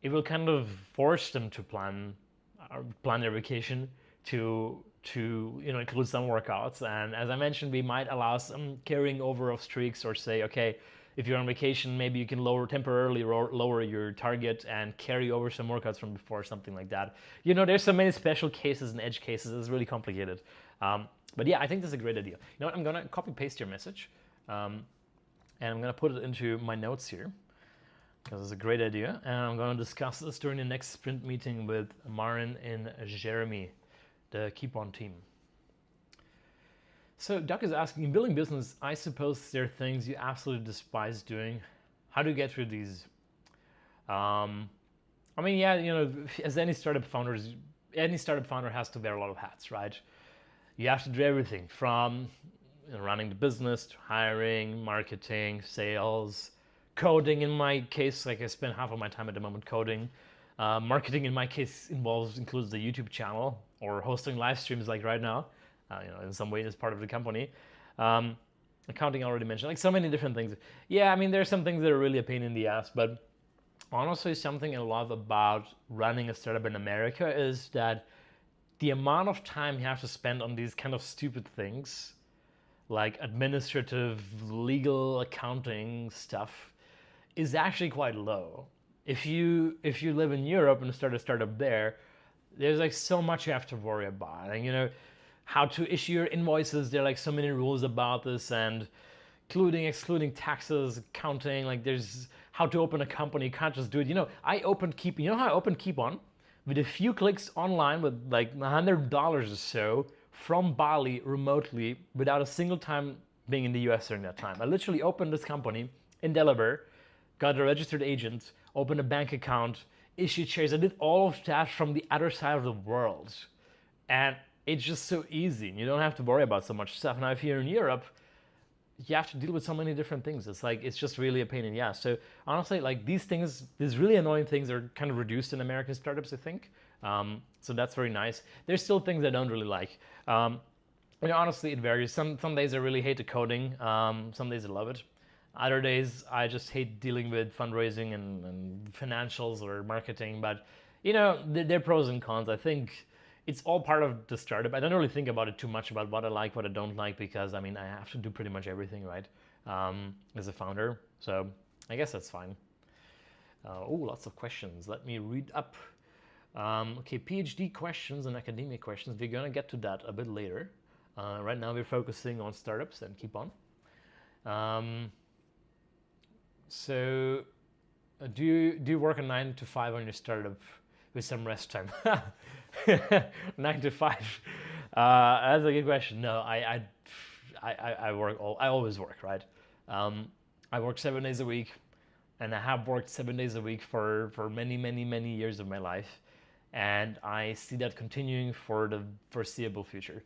It will kind of force them to plan their vacation to include some workouts. And as I mentioned, we might allow some carrying over of streaks, or say, okay, if you're on vacation, maybe you can temporarily lower your target and carry over some workouts from before, something like that. There's so many special cases and edge cases. It's really complicated. But yeah, I think this is a great idea. I'm gonna copy paste your message, and I'm gonna put it into my notes here. because it's a great idea. And I'm going to discuss this during the next sprint meeting with Marin and Jeremy, the Keepon team. So Doug is asking, in building business, I suppose there are things you absolutely despise doing. How do you get through these? I mean, yeah, you know, as any startup founder has to wear a lot of hats, right? You have to do everything from running the business to hiring, marketing, sales, coding. In my case, like I spend half of my time at the moment coding. Marketing in my case includes the YouTube channel or hosting live streams like right now. In some way it's part of the company. Accounting I already mentioned, like so many different things. Yeah, I mean, there's some things that are really a pain in the ass, but honestly, something I love about running a startup in America is that the amount of time you have to spend on these kind of stupid things, like administrative, legal, accounting stuff, is actually quite low. If you live in Europe and start a startup there, there's like so much you have to worry about. And how to issue your invoices, there are like so many rules about this, and including, excluding taxes, accounting, like there's how to open a company. You can't just do it. I opened Keepon. You know how I opened Keepon? With a few clicks online with like $100 or so from Bali remotely without a single time being in the US during that time. I literally opened this company in Delaware, got a registered agent, opened a bank account, issued shares. I did all of that from the other side of the world. And it's just so easy. You don't have to worry about so much stuff. Now, if you're in Europe, you have to deal with so many different things. It's just really a pain in the ass. So honestly, like these really annoying things are kind of reduced in American startups, I think. So that's very nice. There's still things I don't really like. Honestly, it varies. Some days I really hate the coding. Some days I love it. Other days I just hate dealing with fundraising and financials or marketing. But there are pros and cons. I think it's all part of the startup. I don't really think about it too much about what I like, what I don't like, because I have to do pretty much everything, right? As a founder. So I guess that's fine. Lots of questions. Let me read up. Okay, PhD questions and academia questions. We're gonna get to that a bit later. Right now we're focusing on startups and Keepon. So do you work a 9 to 5 on your startup with some rest time? 9 to 5. That's a good question. No, I work. I always work, right? I work 7 days a week, and I have worked 7 days a week for many years of my life, and I see that continuing for the foreseeable future.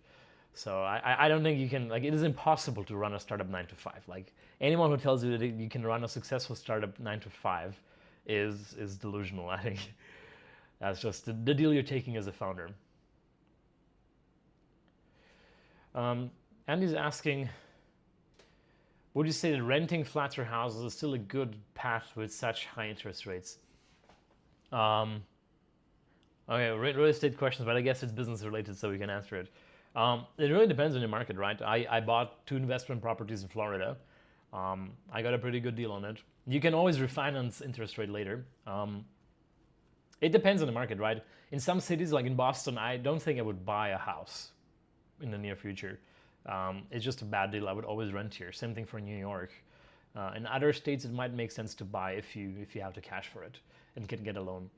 So I don't think you can, like, it is impossible to run a startup 9 to 5. Like, anyone who tells you that you can run a successful startup 9 to 5 is delusional, I think. That's just the deal you're taking as a founder. Andy's asking, would you say that renting flats or houses is still a good path with such high interest rates? Okay, real estate questions, but I guess it's business related, so we can answer it. It really depends on your market, right? I bought 2 investment properties in Florida. I got a pretty good deal on it. You can always refinance interest rate later. It depends on the market, right? In some cities, like in Boston, I don't think I would buy a house in the near future. It's just a bad deal. I would always rent here. Same thing for New York. In other states, it might make sense to buy if you have the cash for it and can get a loan.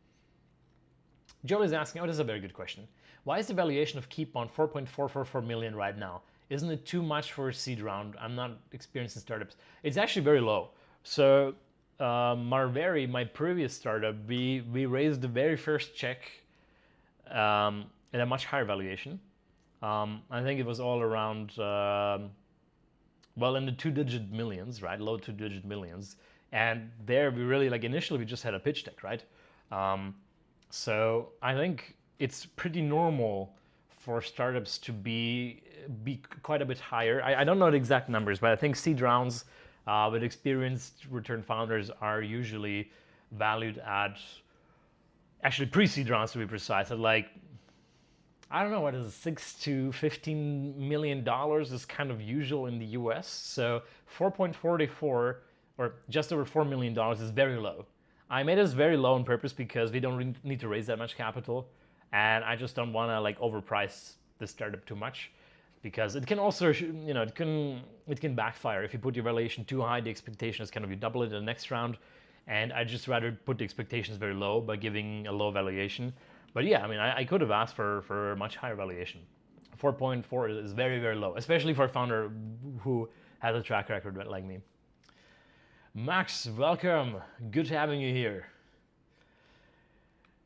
Joel is asking, this is a very good question. Why is the valuation of Keepon 4.444 million right now? Isn't it too much for a seed round? I'm not experienced in startups. It's actually very low. So Marveri, my previous startup, we raised the very first check at a much higher valuation. I think it was all around, in the 2-digit millions, right? Low 2-digit millions. And there we really, initially we just had a pitch deck, right? So I think it's pretty normal for startups to be quite a bit higher. I don't know the exact numbers, but I think seed rounds with experienced return founders are usually valued at, actually pre-seed rounds to be precise, at I don't know, what is it, $6 to $15 million is kind of usual in the US. So 4.44 or just over $4 million is very low. I made this very low on purpose because we don't really need to raise that much capital, and I just don't want to overprice the startup too much, because it can also, it can backfire if you put your valuation too high. The expectation is kind of you double it in the next round, and I just rather put the expectations very low by giving a low valuation. But yeah, I mean, I could have asked for a much higher valuation. 4.4 is very, very low, especially for a founder who has a track record like me. Max, welcome. Good having you here.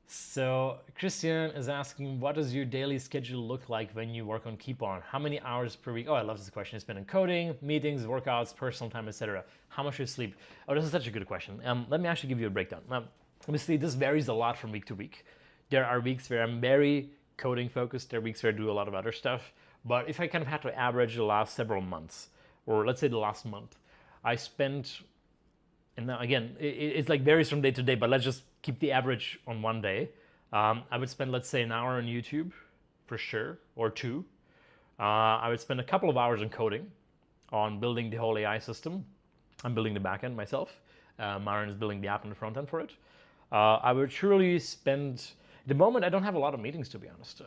So Christian is asking, what does your daily schedule look like when you work on Keepon? How many hours per week? Oh, I love this question. You spend in coding, meetings, workouts, personal time, etc. How much do you sleep? Oh, this is such a good question. Let me actually give you a breakdown. Obviously, this varies a lot from week to week. There are weeks where I'm very coding focused. There are weeks where I do a lot of other stuff. But if I kind of had to average the last several months, or let's say the last month, I spent, and now again, it's like varies from day to day, but let's just keep the average on one day. I would spend, let's say, an hour on YouTube for sure, or two. I would spend a couple of hours on coding, on building the whole AI system. I'm building the backend myself. Maren is building the app and the front end for it. I would truly spend, at the moment I don't have a lot of meetings, to be honest.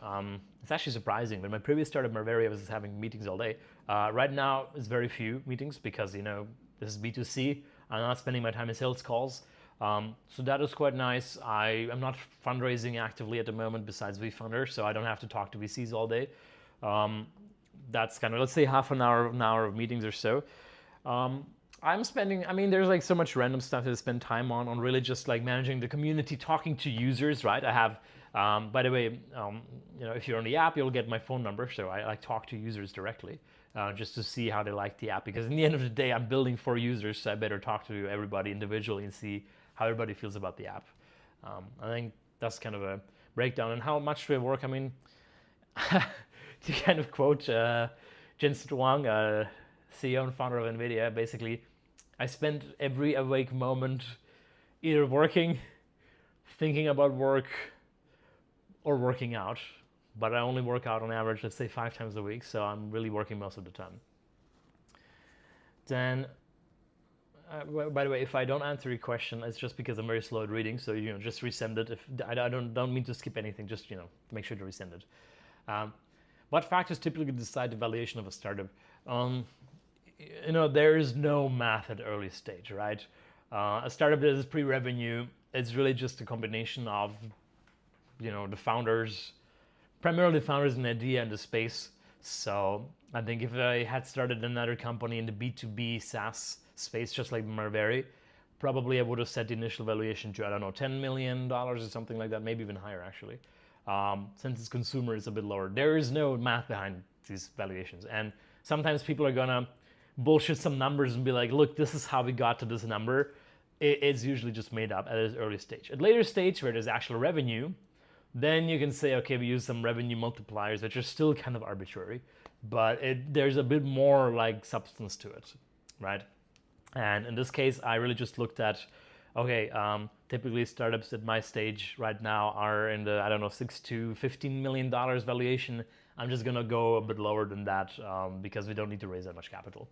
It's actually surprising. When my previous startup, Marveria, I was having meetings all day. Right now, it's very few meetings because, you know, this is B2C. I'm not spending my time in sales calls. So that is quite nice. I'm not fundraising actively at the moment besides WeFunder, so I don't have to talk to VCs all day. That's kind of, let's say, half an hour of meetings or so. I'm spending, I mean, there's like so much random stuff to spend time on really just like managing the community, talking to users, right? I have, by the way, you know, if you're on the app, you'll get my phone number. So I like talk to users directly. Just to see how they like the app, because in the end of the day, I'm building for users, so I better talk to everybody individually and see how everybody feels about the app. I think that's kind of a breakdown. And how much do I work? I mean, to kind of quote Jensen Huang, CEO and founder of NVIDIA, basically, I spent every awake moment either working, thinking about work, or working out. But I only work out on average, let's say 5 times a week, so I'm really working most of the time. Then, by the way, if I don't answer your question, it's just because I'm very slow at reading, so, you know, just resend it. If I don't mean to skip anything, just, you know, make sure to resend it. What factors typically decide the valuation of a startup? You know, there is no math at early stage, right? A startup that is pre-revenue, it's really just a combination of, you know, the founders, primarily founders in idea and the space. So I think if I had started another company in the B2B SaaS space, just like Marveria, probably I would have set the initial valuation to, I don't know, $10 million or something like that, maybe even higher actually. Since it's consumer, it's a bit lower. There is no math behind these valuations. And sometimes people are gonna bullshit some numbers and be like, look, this is how we got to this number. It's usually just made up at an early stage. At later stage where there's actual revenue, then you can say, okay, we use some revenue multipliers, which are still kind of arbitrary, but there's a bit more like substance to it, right? And in this case, I really just looked at, okay, typically startups at my stage right now are in the, I don't know, $6 to $15 million valuation. I'm just gonna go a bit lower than that because we don't need to raise that much capital.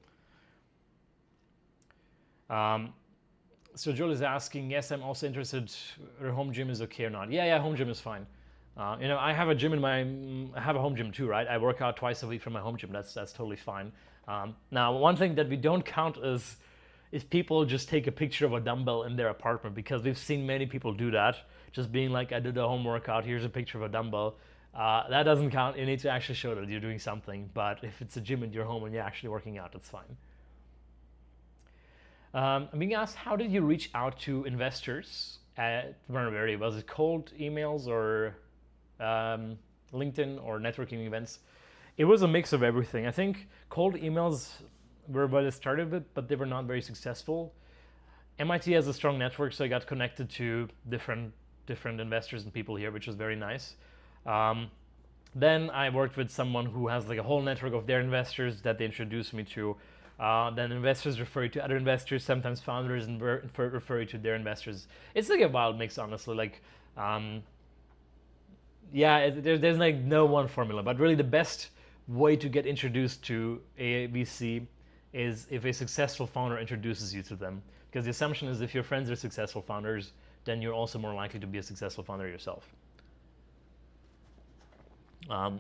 So Joel is asking, yes, I'm also interested, her home gym is okay or not? Yeah, home gym is fine. You know, I have a gym I have a home gym too, right? I work out twice a week from my home gym. That's totally fine. Now, one thing that we don't count is if people just take a picture of a dumbbell in their apartment, because we've seen many people do that, just being like, I did a home workout, here's a picture of a dumbbell. That doesn't count. You need to actually show that you're doing something. But if it's a gym in your home and you're actually working out, that's fine. I'm being asked, how did you reach out to investors at Marveria? Was it cold emails or LinkedIn or networking events? It was a mix of everything. I think cold emails were what I started with, but they were not very successful. MIT has a strong network, so I got connected to different investors and people here, which was very nice. Then I worked with someone who has like a whole network of their investors that they introduced me to. Then investors refer you to other investors, sometimes founders and refer you to their investors. It's like a wild mix, honestly. Like, yeah, there's like no one formula, but really the best way to get introduced to a VC is if a successful founder introduces you to them. Because the assumption is if your friends are successful founders, then you're also more likely to be a successful founder yourself. Yeah,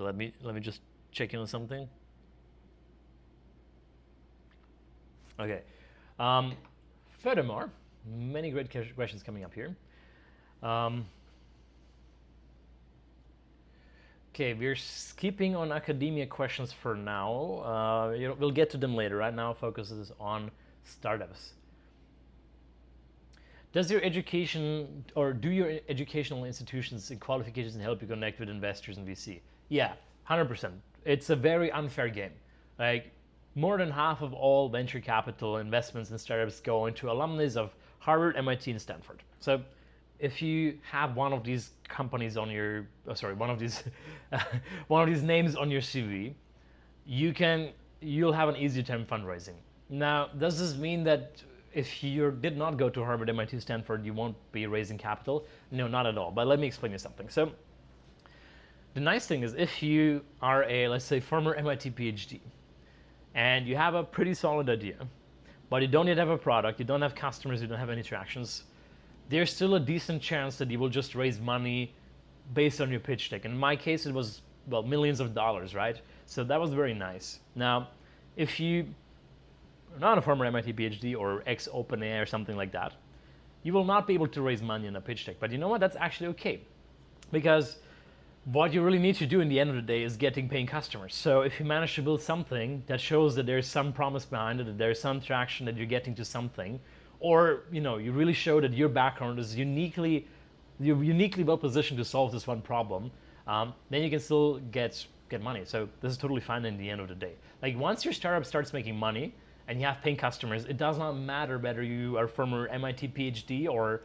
let me just check in on something. Okay. Furthermore, Many great questions coming up here. Okay, we're skipping on academia questions for now. We'll get to them later. Right now, focus is on startups. Does your education, or do your educational institutions and qualifications help you connect with investors and VC? Yeah, 100%. It's a very unfair game. Like, more than half of all venture capital investments in startups go into alumni of Harvard, MIT, and Stanford. So if you have one of these companies on your, one of these names on your CV, you'll have an easier time fundraising. Now, does this mean that if you did not go to Harvard, MIT, Stanford, you won't be raising capital? No, not at all. But let me explain you something. So the nice thing is, if you are a, let's say, former MIT PhD, and you have a pretty solid idea, but you don't yet have a product, you don't have customers, you don't have any tractions, there's still a decent chance that you will just raise money based on your pitch deck. In my case, it was, well, millions of dollars, right? So that was very nice. Now, if you are not a former MIT PhD or ex-OpenAI or something like that, you will not be able to raise money in a pitch deck. But you know what? That's actually okay. Because what you really need to do in the end of the day is getting paying customers. So if you manage to build something that shows that there's some promise behind it, that there's some traction, that you're getting to something, or you really show that your background is you're uniquely well positioned to solve this one problem, then you can still get money. So this is totally fine in the end of the day. Like, once your startup starts making money and you have paying customers, it does not matter whether you are former MIT PhD or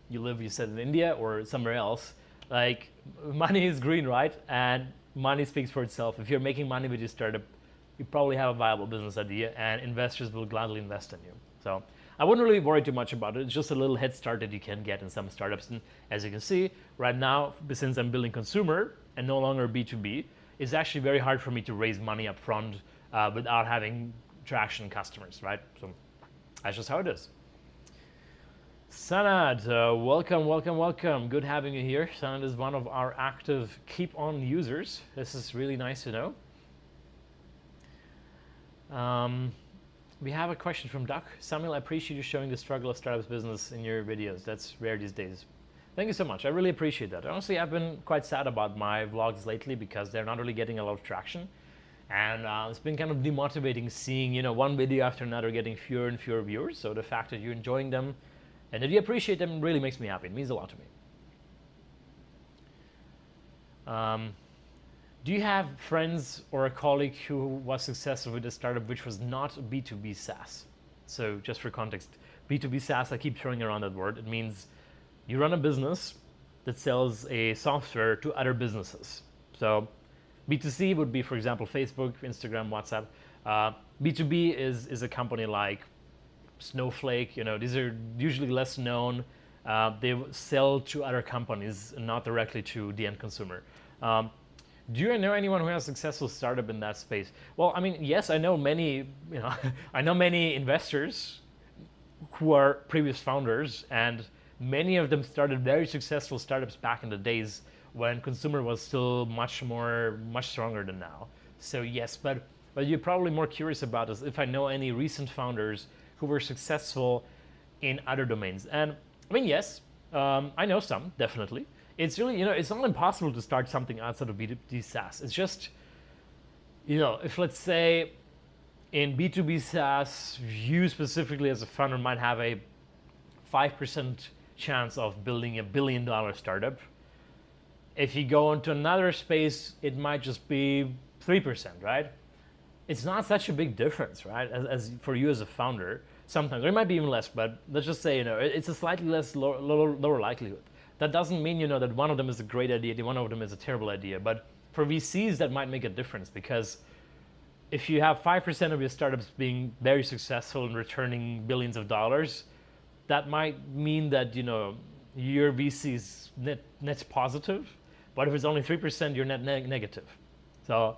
you said in India or somewhere else. Like, money is green, right? And money speaks for itself. If you're making money with your startup, you probably have a viable business idea, and investors will gladly invest in you. So I wouldn't really worry too much about it. It's just a little head start that you can get in some startups. And as you can see, right now, since I'm building consumer and no longer B2B, it's actually very hard for me to raise money up front without having traction customers, right? So that's just how it is. Sanad, welcome. Good having you here. Sanad is one of our active Keepon users. This is really nice to know. We have a question from Duck. Samuel, I appreciate you showing the struggle of startups business in your videos. That's rare these days. Thank you so much. I really appreciate that. Honestly, I've been quite sad about my vlogs lately because they're not really getting a lot of traction. And it's been kind of demotivating seeing, one video after another getting fewer and fewer viewers. So the fact that you're enjoying them and that you appreciate them really makes me happy. It means a lot to me. Do you have friends or a colleague who was successful with a startup which was not B2B SaaS? So just for context, B2B SaaS, I keep throwing around that word. It means you run a business that sells a software to other businesses. So B2C would be, for example, Facebook, Instagram, WhatsApp. B2B is a company like Snowflake. These are usually less known. They sell to other companies and not directly to the end consumer. Do you know anyone who has a successful startup in that space? Well, I mean, yes, I know many. I know many investors who are previous founders, and many of them started very successful startups back in the days when consumer was still much stronger than now. So yes, but you're probably more curious about is if I know any recent founders who were successful in other domains. And I mean, yes, I know some, definitely. It's really, it's not impossible to start something outside of B2B SaaS. It's just, if let's say in B2B SaaS, you specifically as a founder might have a 5% chance of building $1 billion startup. If you go into another space, it might just be 3%, right? It's not such a big difference, right? As for you as a founder, sometimes, or it might be even less, but let's just say, it's a slightly lower likelihood. That doesn't mean, that one of them is a great idea, one of them is a terrible idea. But for VCs, that might make a difference, because if you have 5% of your startups being very successful and returning billions of dollars, that might mean that, your VC is net positive. But if it's only 3%, you're net negative. So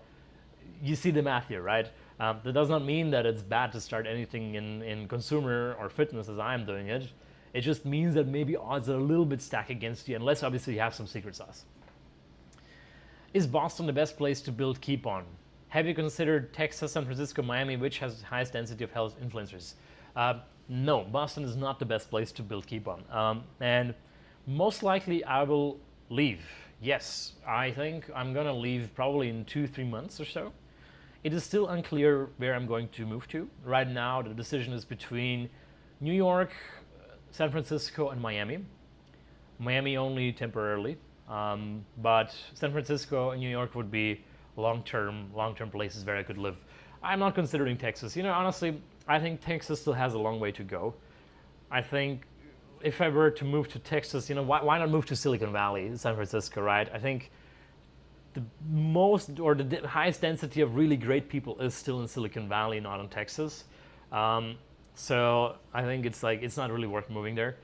you see the math here, right? That does not mean that it's bad to start anything in consumer or fitness as I am doing it. It just means that maybe odds are a little bit stacked against you, unless obviously you have some secret sauce. Is Boston the best place to build Keepon? Have you considered Texas, San Francisco, Miami, which has the highest density of health influencers? No, Boston is not the best place to build Keepon. And most likely I will leave. Yes, I think I'm gonna leave probably in 2-3 months or so. It is still unclear where I'm going to move to. Right now, the decision is between New York, San Francisco, and Miami. Miami only temporarily, but San Francisco and New York would be long-term places where I could live. I'm not considering Texas. Honestly, I think Texas still has a long way to go. I think if I were to move to Texas, why not move to Silicon Valley, San Francisco, right? I think the most or the highest density of really great people is still in Silicon Valley, not in Texas. So I think it's not really worth moving there.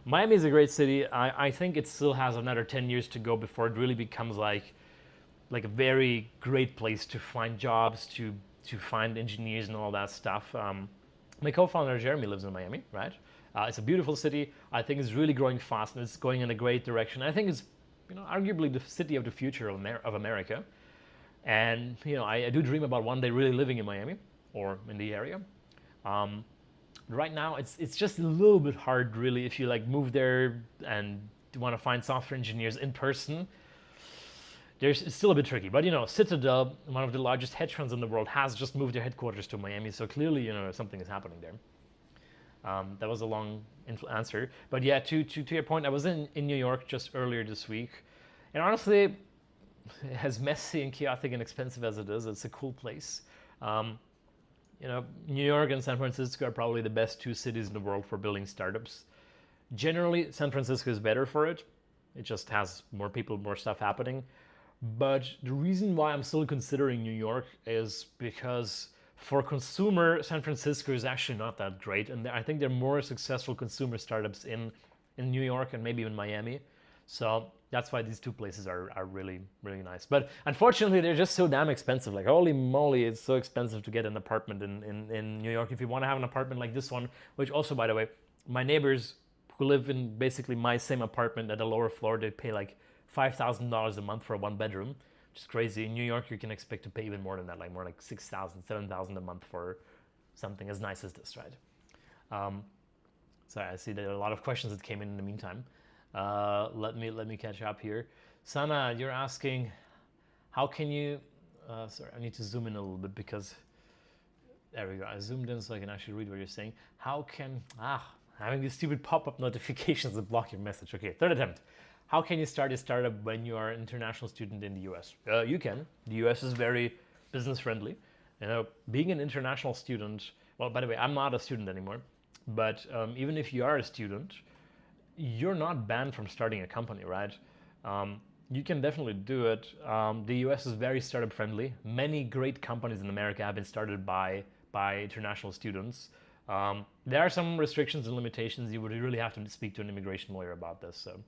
Miami is a great city. I think it still has another 10 years to go before it really becomes like a very great place to find jobs, to find engineers and all that stuff. My co-founder Jeremy lives in Miami, right? It's a beautiful city. I think it's really growing fast and it's going in a great direction. I think it's arguably the city of the future of America. And I do dream about one day really living in Miami or in the area. Right now, it's just a little bit hard, really, if you move there and want to find software engineers in person. It's still a bit tricky, but Citadel, one of the largest hedge funds in the world, has just moved their headquarters to Miami. So clearly, something is happening there. That was a long answer, but yeah, to your point, I was in New York just earlier this week, and honestly, as messy and chaotic and expensive as it is, it's a cool place. New York and San Francisco are probably the best two cities in the world for building startups. Generally, San Francisco is better for it. It just has more people, more stuff happening. But the reason why I'm still considering New York is because for consumer, San Francisco is actually not that great. And I think there are more successful consumer startups in New York and maybe even Miami. So that's why these two places are really, really nice. But unfortunately, they're just so damn expensive. Like, holy moly, it's so expensive to get an apartment in New York. If you want to have an apartment like this one, which also, by the way, my neighbors who live in basically my same apartment at the lower floor, they pay like $5,000 a month for a one bedroom, which is crazy. In New York, you can expect to pay even more than that, like more like $6,000, $7,000 a month for something as nice as this, right? So I see there are a lot of questions that came in the meantime. Let me catch up here. Sana, you're asking, how can you? Sorry, I need to zoom in a little bit because there we go. I zoomed in so I can actually read what you're saying. How can having these stupid pop-up notifications that block your message? Okay, third attempt. How can you start a startup when you are an international student in the US? You can. The US is very business friendly. Being an international student. Well, by the way, I'm not a student anymore. But even if you are a student, you're not banned from starting a company, right? You can definitely do it. The US is very startup friendly. Many great companies in America have been started by international students. There are some restrictions and limitations. You would really have to speak to an immigration lawyer about this. So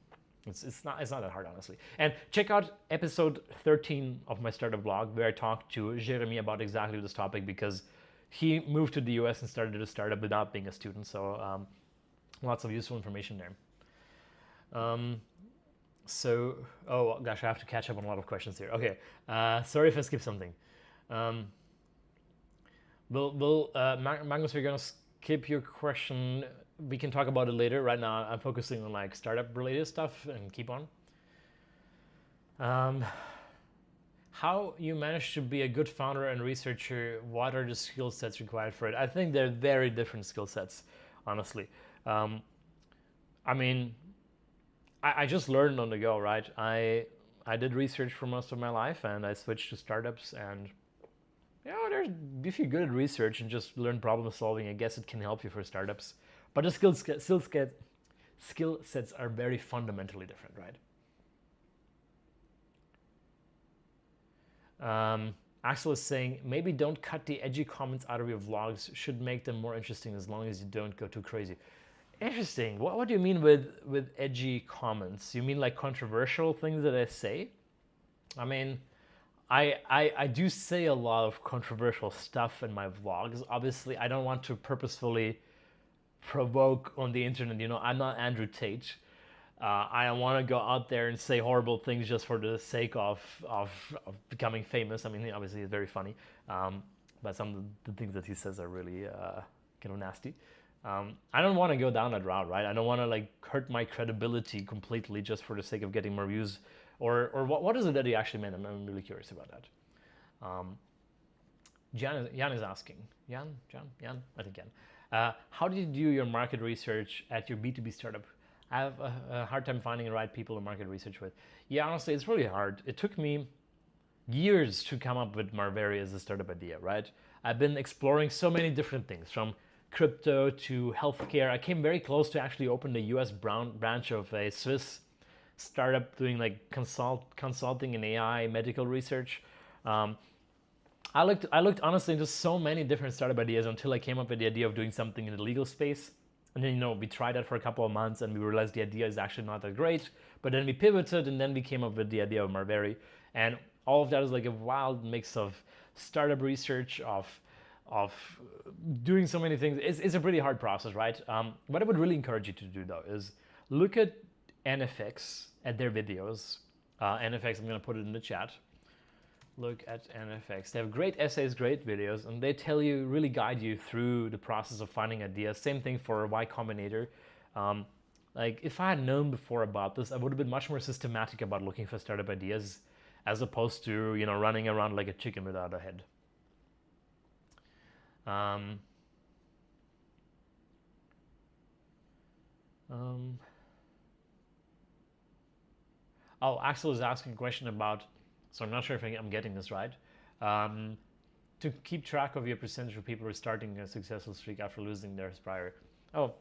it's not that hard, honestly. And check out episode 13 of my startup blog where I talked to Jeremy about exactly this topic because he moved to the US and started a startup without being a student. So lots of useful information there. Oh gosh, I have to catch up on a lot of questions here. Okay, sorry if I skip something. Magnus, we're gonna skip your question. We can talk about it later. Right now, I'm focusing on startup related stuff and keep on. How you manage to be a good founder and researcher? What are the skill sets required for it? I think they're very different skill sets, honestly. I just learned on the go, right? I did research for most of my life, and I switched to startups. And if you're good at research and just learn problem solving, I guess it can help you for startups. But the skill sets are very fundamentally different, right? Axel is saying, maybe don't cut the edgy comments out of your vlogs. Should make them more interesting as long as you don't go too crazy. Interesting. What do you mean with edgy comments? You mean like controversial things that I say? I mean, I do say a lot of controversial stuff in my vlogs. Obviously, I don't want to purposefully provoke on the internet. I'm not Andrew Tate. I don't want to go out there and say horrible things just for the sake of becoming famous. I mean, obviously, he's very funny, but some of the things that he says are really kind of nasty. I don't want to go down that route, right? I don't want to like hurt my credibility completely just for the sake of getting more views. Or what is it that he actually meant? I'm really curious about that. Jan is asking. Jan, I think Jan. How did you do your market research at your B2B startup? I have a hard time finding the right people to market research with. Yeah, honestly, it's really hard. It took me years to come up with Marveri as a startup idea, right? I've been exploring so many different things, from crypto to healthcare. I came very close to actually open the US branch of a Swiss startup doing like consulting in AI medical research. I looked honestly into so many different startup ideas until I came up with the idea of doing something in the legal space. And then, we tried that for a couple of months and we realized the idea is actually not that great. But then we pivoted and then we came up with the idea of Marveri. And all of that is like a wild mix of startup research, of doing so many things. It's a pretty hard process, right? What I would really encourage you to do though is look at NFX, at their videos. NFX, I'm gonna put it in the chat. Look at NFX. They have great essays, great videos, and they tell you, really guide you through the process of finding ideas. Same thing for Y Combinator. Like if I had known before about this, I would have been much more systematic about looking for startup ideas as opposed to, running around like a chicken without a head. Oh, Axel is asking a question about, so I'm not sure if I'm getting this right, to keep track of your percentage of people restarting a successful streak after losing theirs prior. Oh,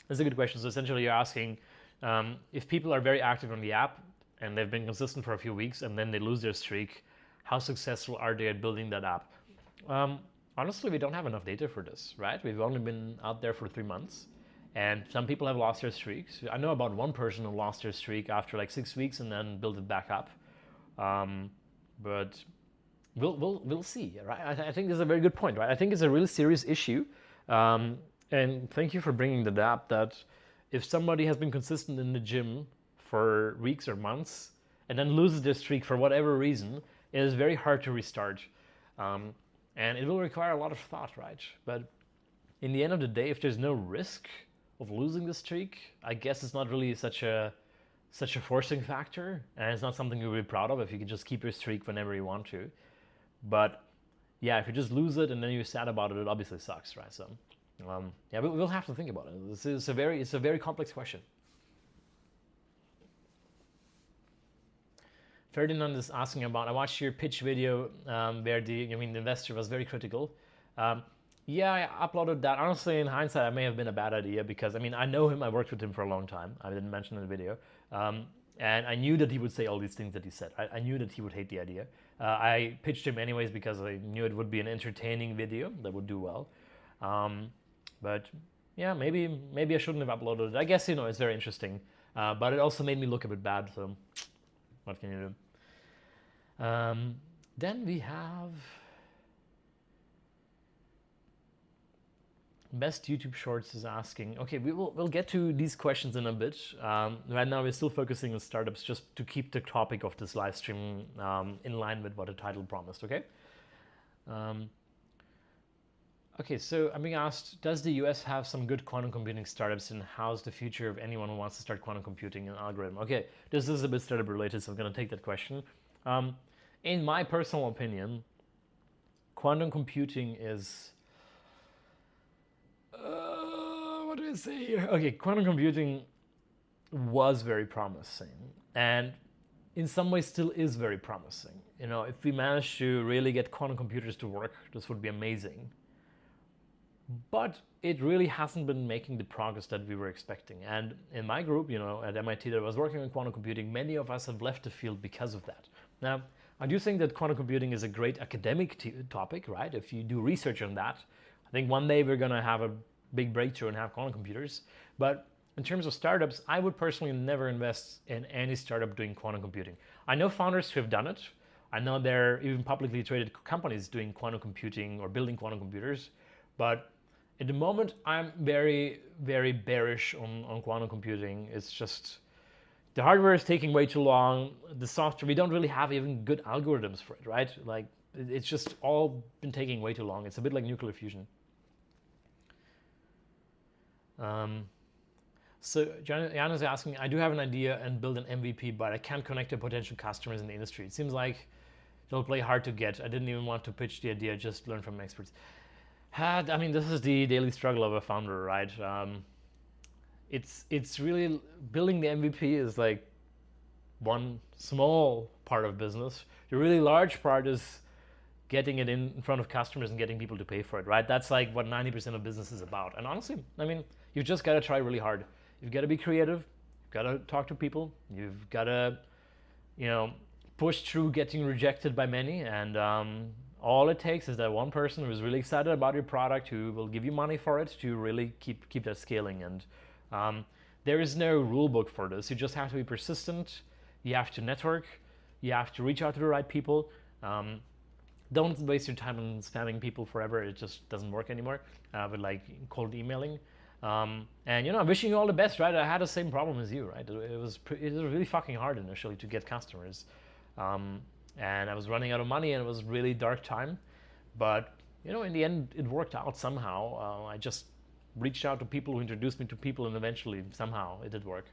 that's a good question. So essentially you're asking if people are very active on the app and they've been consistent for a few weeks and then they lose their streak, how successful are they at building that app? Honestly, we don't have enough data for this, right? We've only been out there for 3 months. And some people have lost their streaks. I know about one person who lost their streak after like 6 weeks and then built it back up. But we'll see, right? I think this is a very good point, right? I think it's a really serious issue. And thank you for bringing that up, that if somebody has been consistent in the gym for weeks or months and then loses their streak for whatever reason, it is very hard to restart. And it will require a lot of thought, right? But in the end of the day, if there's no risk of losing the streak, I guess it's not really such a forcing factor, and it's not something you'll be proud of if you can just keep your streak whenever you want to. But yeah, if you just lose it and then you're sad about it, it obviously sucks, right? So yeah, we'll have to think about it. It's a very complex question. Ferdinand is asking about, I watched your pitch video where the investor was very critical. Yeah, I uploaded that. Honestly, in hindsight, it may have been a bad idea because, I know him, I worked with him for a long time. I didn't mention in the video. And I knew that he would say all these things that he said. I knew that he would hate the idea. I pitched him anyways because I knew it would be an entertaining video that would do well. But yeah, maybe I shouldn't have uploaded it. I guess, it's very interesting. But it also made me look a bit bad, so what can you do? Then we have Best YouTube Shorts is asking. Okay, we'll get to these questions in a bit. Right now we're still focusing on startups just to keep the topic of this live stream in line with what the title promised. Okay. Okay, so I'm being asked, does the US have some good quantum computing startups, and how's the future of anyone who wants to start quantum computing and algorithm? Okay, this is a bit startup related, so I'm going to take that question. In my personal opinion, quantum computing is... what do I say here? Okay, quantum computing was very promising, and in some ways still is very promising. If we manage to really get quantum computers to work, this would be amazing. But it really hasn't been making the progress that we were expecting. And in my group, at MIT that was working on quantum computing, many of us have left the field because of that. Now, I do think that quantum computing is a great academic topic, right? If you do research on that, I think one day we're going to have a big breakthrough and have quantum computers. But in terms of startups, I would personally never invest in any startup doing quantum computing. I know founders who have done it. I know there are even publicly traded companies doing quantum computing or building quantum computers. But at the moment, I'm very, very bearish on quantum computing. It's just, the hardware is taking way too long. The software, we don't really have even good algorithms for it, right? Like, it's just all been taking way too long. It's a bit like nuclear fusion. So Jan is asking, I do have an idea and build an MVP, but I can't connect to potential customers in the industry. It seems like it'll play hard to get. I didn't even want to pitch the idea, just learn from experts. I mean, this is the daily struggle of a founder, right? It's really, building the MVP is like one small part of business. The really large part is getting it in front of customers and getting people to pay for it, right? That's like what 90% of business is about. And honestly, I mean, you've just got to try really hard. You've got to be creative. You've got to talk to people. You've got to, push through getting rejected by many. And all it takes is that one person who's really excited about your product, who will give you money for it, to really keep that scaling. And there is no rule book for this. You just have to be persistent. You have to network. You have to reach out to the right people. Don't waste your time on spamming people forever. It just doesn't work anymore. With like cold emailing. And I'm wishing you all the best, right? I had the same problem as you, right? It was really fucking hard initially to get customers. And I was running out of money, and it was really dark time. But in the end, it worked out somehow. I just reached out to people who introduced me to people, and eventually, somehow, it did work.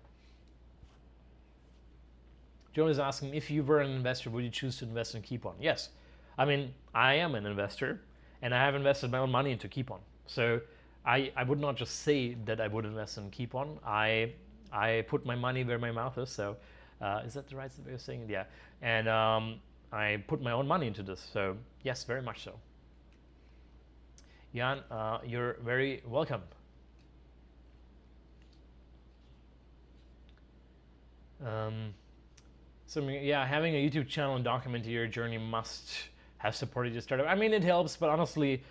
Joan is asking, if you were an investor, would you choose to invest in Keepon? Yes. I mean, I am an investor, and I have invested my own money into Keepon. So I would not just say that I would invest in Keepon. I put my money where my mouth is. So is that the right way of saying it? Yeah. And I put my own money into this. So yes, very much so. Jan, you're very welcome. So yeah, having a YouTube channel and documenting your journey must have supported your startup. I mean, it helps, but honestly,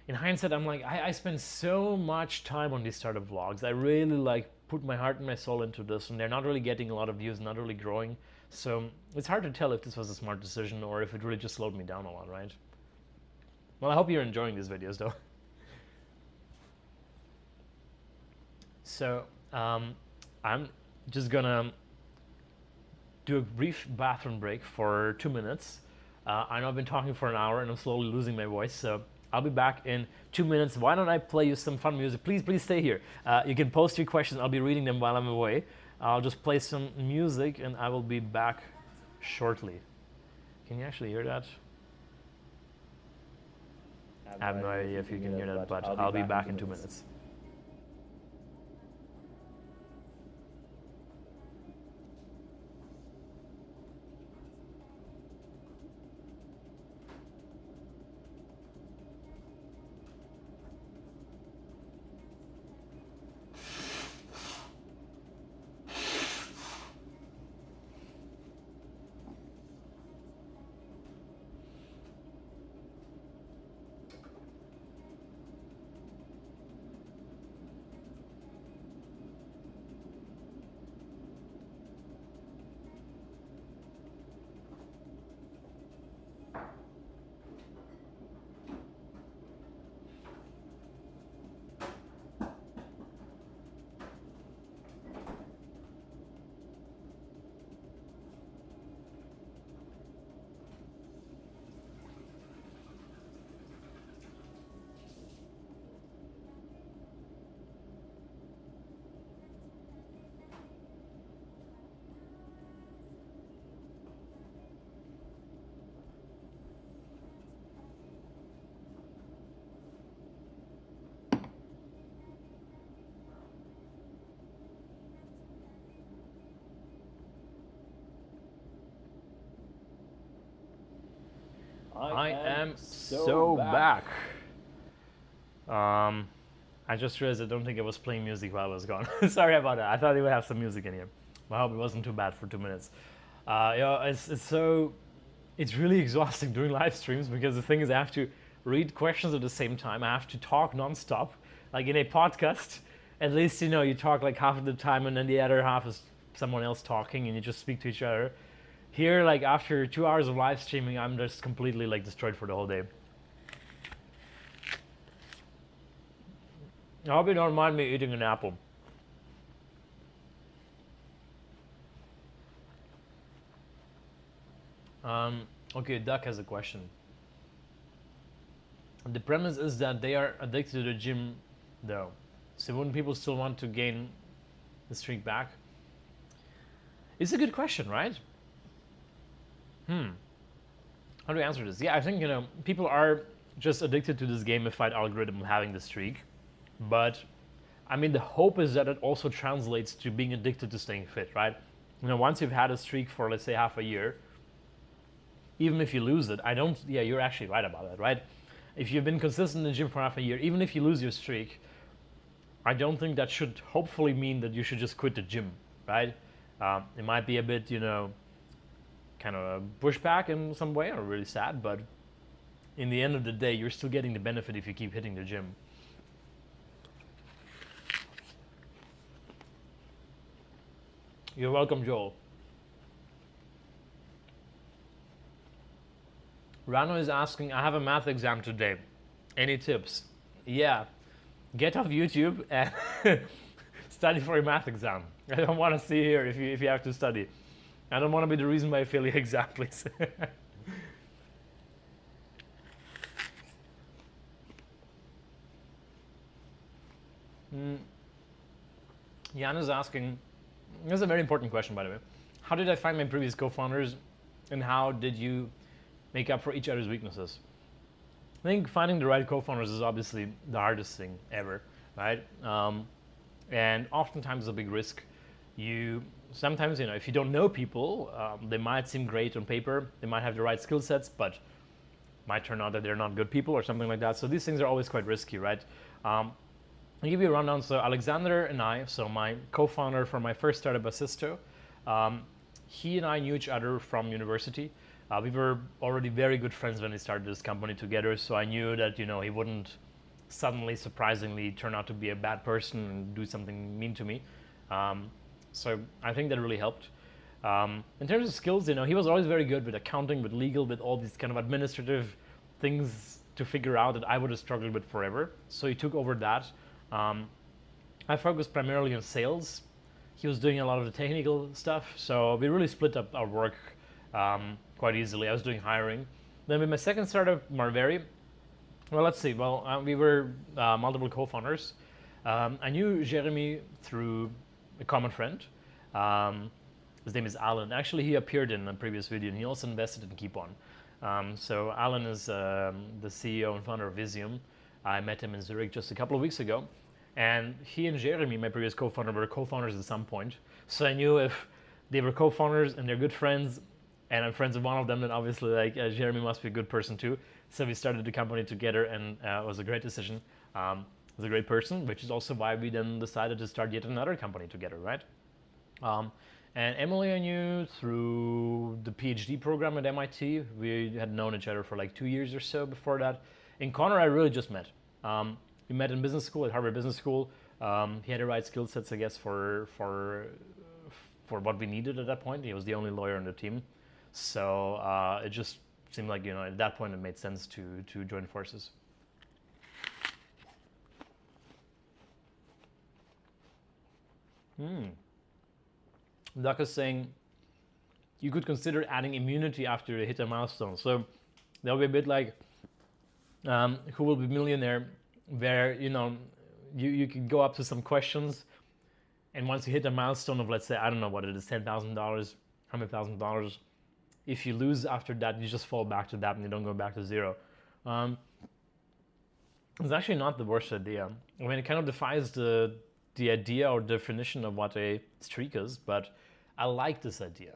in hindsight, I'm like, I spend so much time on these startup vlogs. I really put my heart and my soul into this, and they're not really getting a lot of views, not really growing. So it's hard to tell if this was a smart decision or if it really just slowed me down a lot, right? Well, I hope you're enjoying these videos though. So I'm just gonna do a brief bathroom break for 2 minutes. I know I've been talking for an hour and I'm slowly losing my voice, so I'll be back in 2 minutes. Why don't I play you some fun music? Please stay here. You can post your questions. I'll be reading them while I'm away. I'll just play some music and I will be back shortly. Can you actually hear that? I have no idea if you can hear that, but I'll be back in 2 minutes. I am so back. I just realized I don't think I was playing music while I was gone. Sorry about that. I thought we would have some music in here. I hope it wasn't too bad for 2 minutes. It's really exhausting doing live streams because the thing is I have to read questions at the same time. I have to talk nonstop. Like in a podcast, at least you talk like half of the time and then the other half is someone else talking and you just speak to each other. Here, like after 2 hours of live streaming, I'm just completely destroyed for the whole day. I hope you don't mind me eating an apple. Okay, Duck has a question. The premise is that they are addicted to the gym, though. So wouldn't people still want to gain the streak back? It's a good question, right? How do we answer this? Yeah, I think, people are just addicted to this gamified algorithm having the streak. But, I mean, the hope is that it also translates to being addicted to staying fit, right? Once you've had a streak for, let's say, half a year, even if you lose it, you're actually right about that, right? If you've been consistent in the gym for half a year, even if you lose your streak, I don't think that should hopefully mean that you should just quit the gym, right? It might be a bit, kind of a pushback in some way, or really sad, but in the end of the day, you're still getting the benefit if you keep hitting the gym. You're welcome, Joel. Rano is asking, I have a math exam today. Any tips? Yeah, get off YouTube and study for your math exam. I don't want to see here if you have to study. I don't want to be the reason why you fail your exam, please. Jan is asking, this is a very important question, by the way. How did I find my previous co-founders, and how did you make up for each other's weaknesses? I think finding the right co-founders is obviously the hardest thing ever, right? And oftentimes a big risk. Sometimes, if you don't know people, they might seem great on paper, they might have the right skill sets, but might turn out that they're not good people or something like that. So these things are always quite risky, right? I'll give you a rundown. So Alexander and I, so my co-founder for my first startup, Assisto, he and I knew each other from university. We were already very good friends when we started this company together, so I knew that, he wouldn't suddenly, surprisingly turn out to be a bad person and do something mean to me. So I think that really helped. In terms of skills, he was always very good with accounting, with legal, with all these kind of administrative things to figure out that I would have struggled with forever. So he took over that. I focused primarily on sales. He was doing a lot of the technical stuff, so we really split up our work quite easily. I was doing hiring. Then with my second startup, Marveri, well, let's see. Well, we were multiple co-founders. I knew Jeremy through a common friend. His name is Alan. Actually, he appeared in a previous video, and he also invested in Keepon. So Alan is the CEO and founder of Visium. I met him in Zurich just a couple of weeks ago. And he and Jeremy, my previous co-founder, were co-founders at some point. So I knew if they were co-founders and they're good friends, and I'm friends with one of them, then obviously Jeremy must be a good person too. So we started the company together, and it was a great decision. He's a great person, which is also why we then decided to start yet another company together, right? And Emily I knew through the PhD program at MIT. We had known each other for like 2 years or so before that. And Connor I really just met. We met in business school, at Harvard Business School. He had the right skill sets, I guess, for what we needed at that point. He was the only lawyer on the team. So it just seemed like, at that point it made sense to join forces. Doc is saying you could consider adding immunity after you hit a milestone. So that'll be a bit like Who Will Be Millionaire, where you can go up to some questions, and once you hit a milestone of, let's say, I don't know what it is, $10,000, $100,000, if you lose after that, you just fall back to that and you don't go back to zero. It's actually not the worst idea. I mean, it kind of defies the idea or definition of what a streak is, but I like this idea.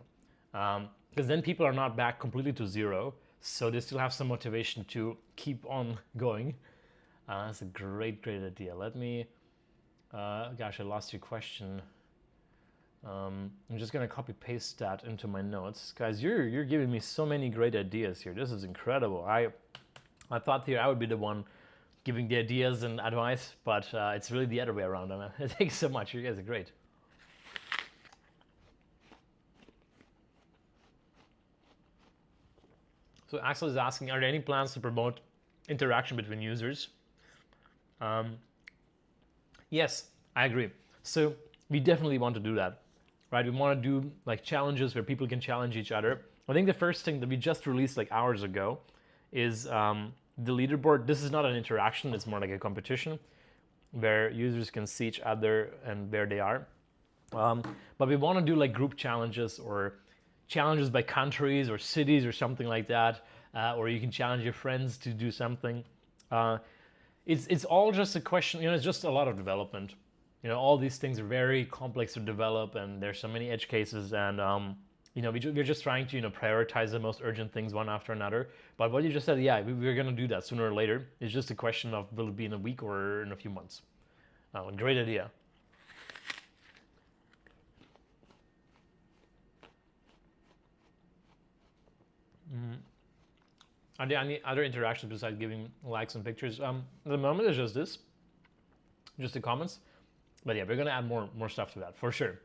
Because then people are not back completely to zero, so they still have some motivation to keep on going. That's a great idea. Let me, gosh, I lost your question. I'm just gonna copy paste that into my notes. Guys, you're giving me so many great ideas here. This is incredible. I thought here I would be the one giving the ideas and advice, but it's really the other way around. And thanks so much. You guys are great. So Axel is asking, are there any plans to promote interaction between users? Yes, I agree. So we definitely want to do that, right? We want to do like challenges where people can challenge each other. I think the first thing that we just released like hours ago is the leaderboard. This is not an interaction, it's more like a competition. where users can see each other and where they are. But we want to do like group challenges or challenges by countries or cities or something like that, or you can challenge your friends to do something. It's all just a question, it's just a lot of development. All these things are very complex to develop, and there's so many edge cases, and we're just trying to prioritize the most urgent things one after another. But what you just said, yeah, we're going to do that sooner or later. It's just a question of will it be in a week or in a few months. Great idea. Are there any other interactions besides giving likes and pictures? At the moment, it's just this, just the comments. But yeah, we're gonna add more stuff to that for sure.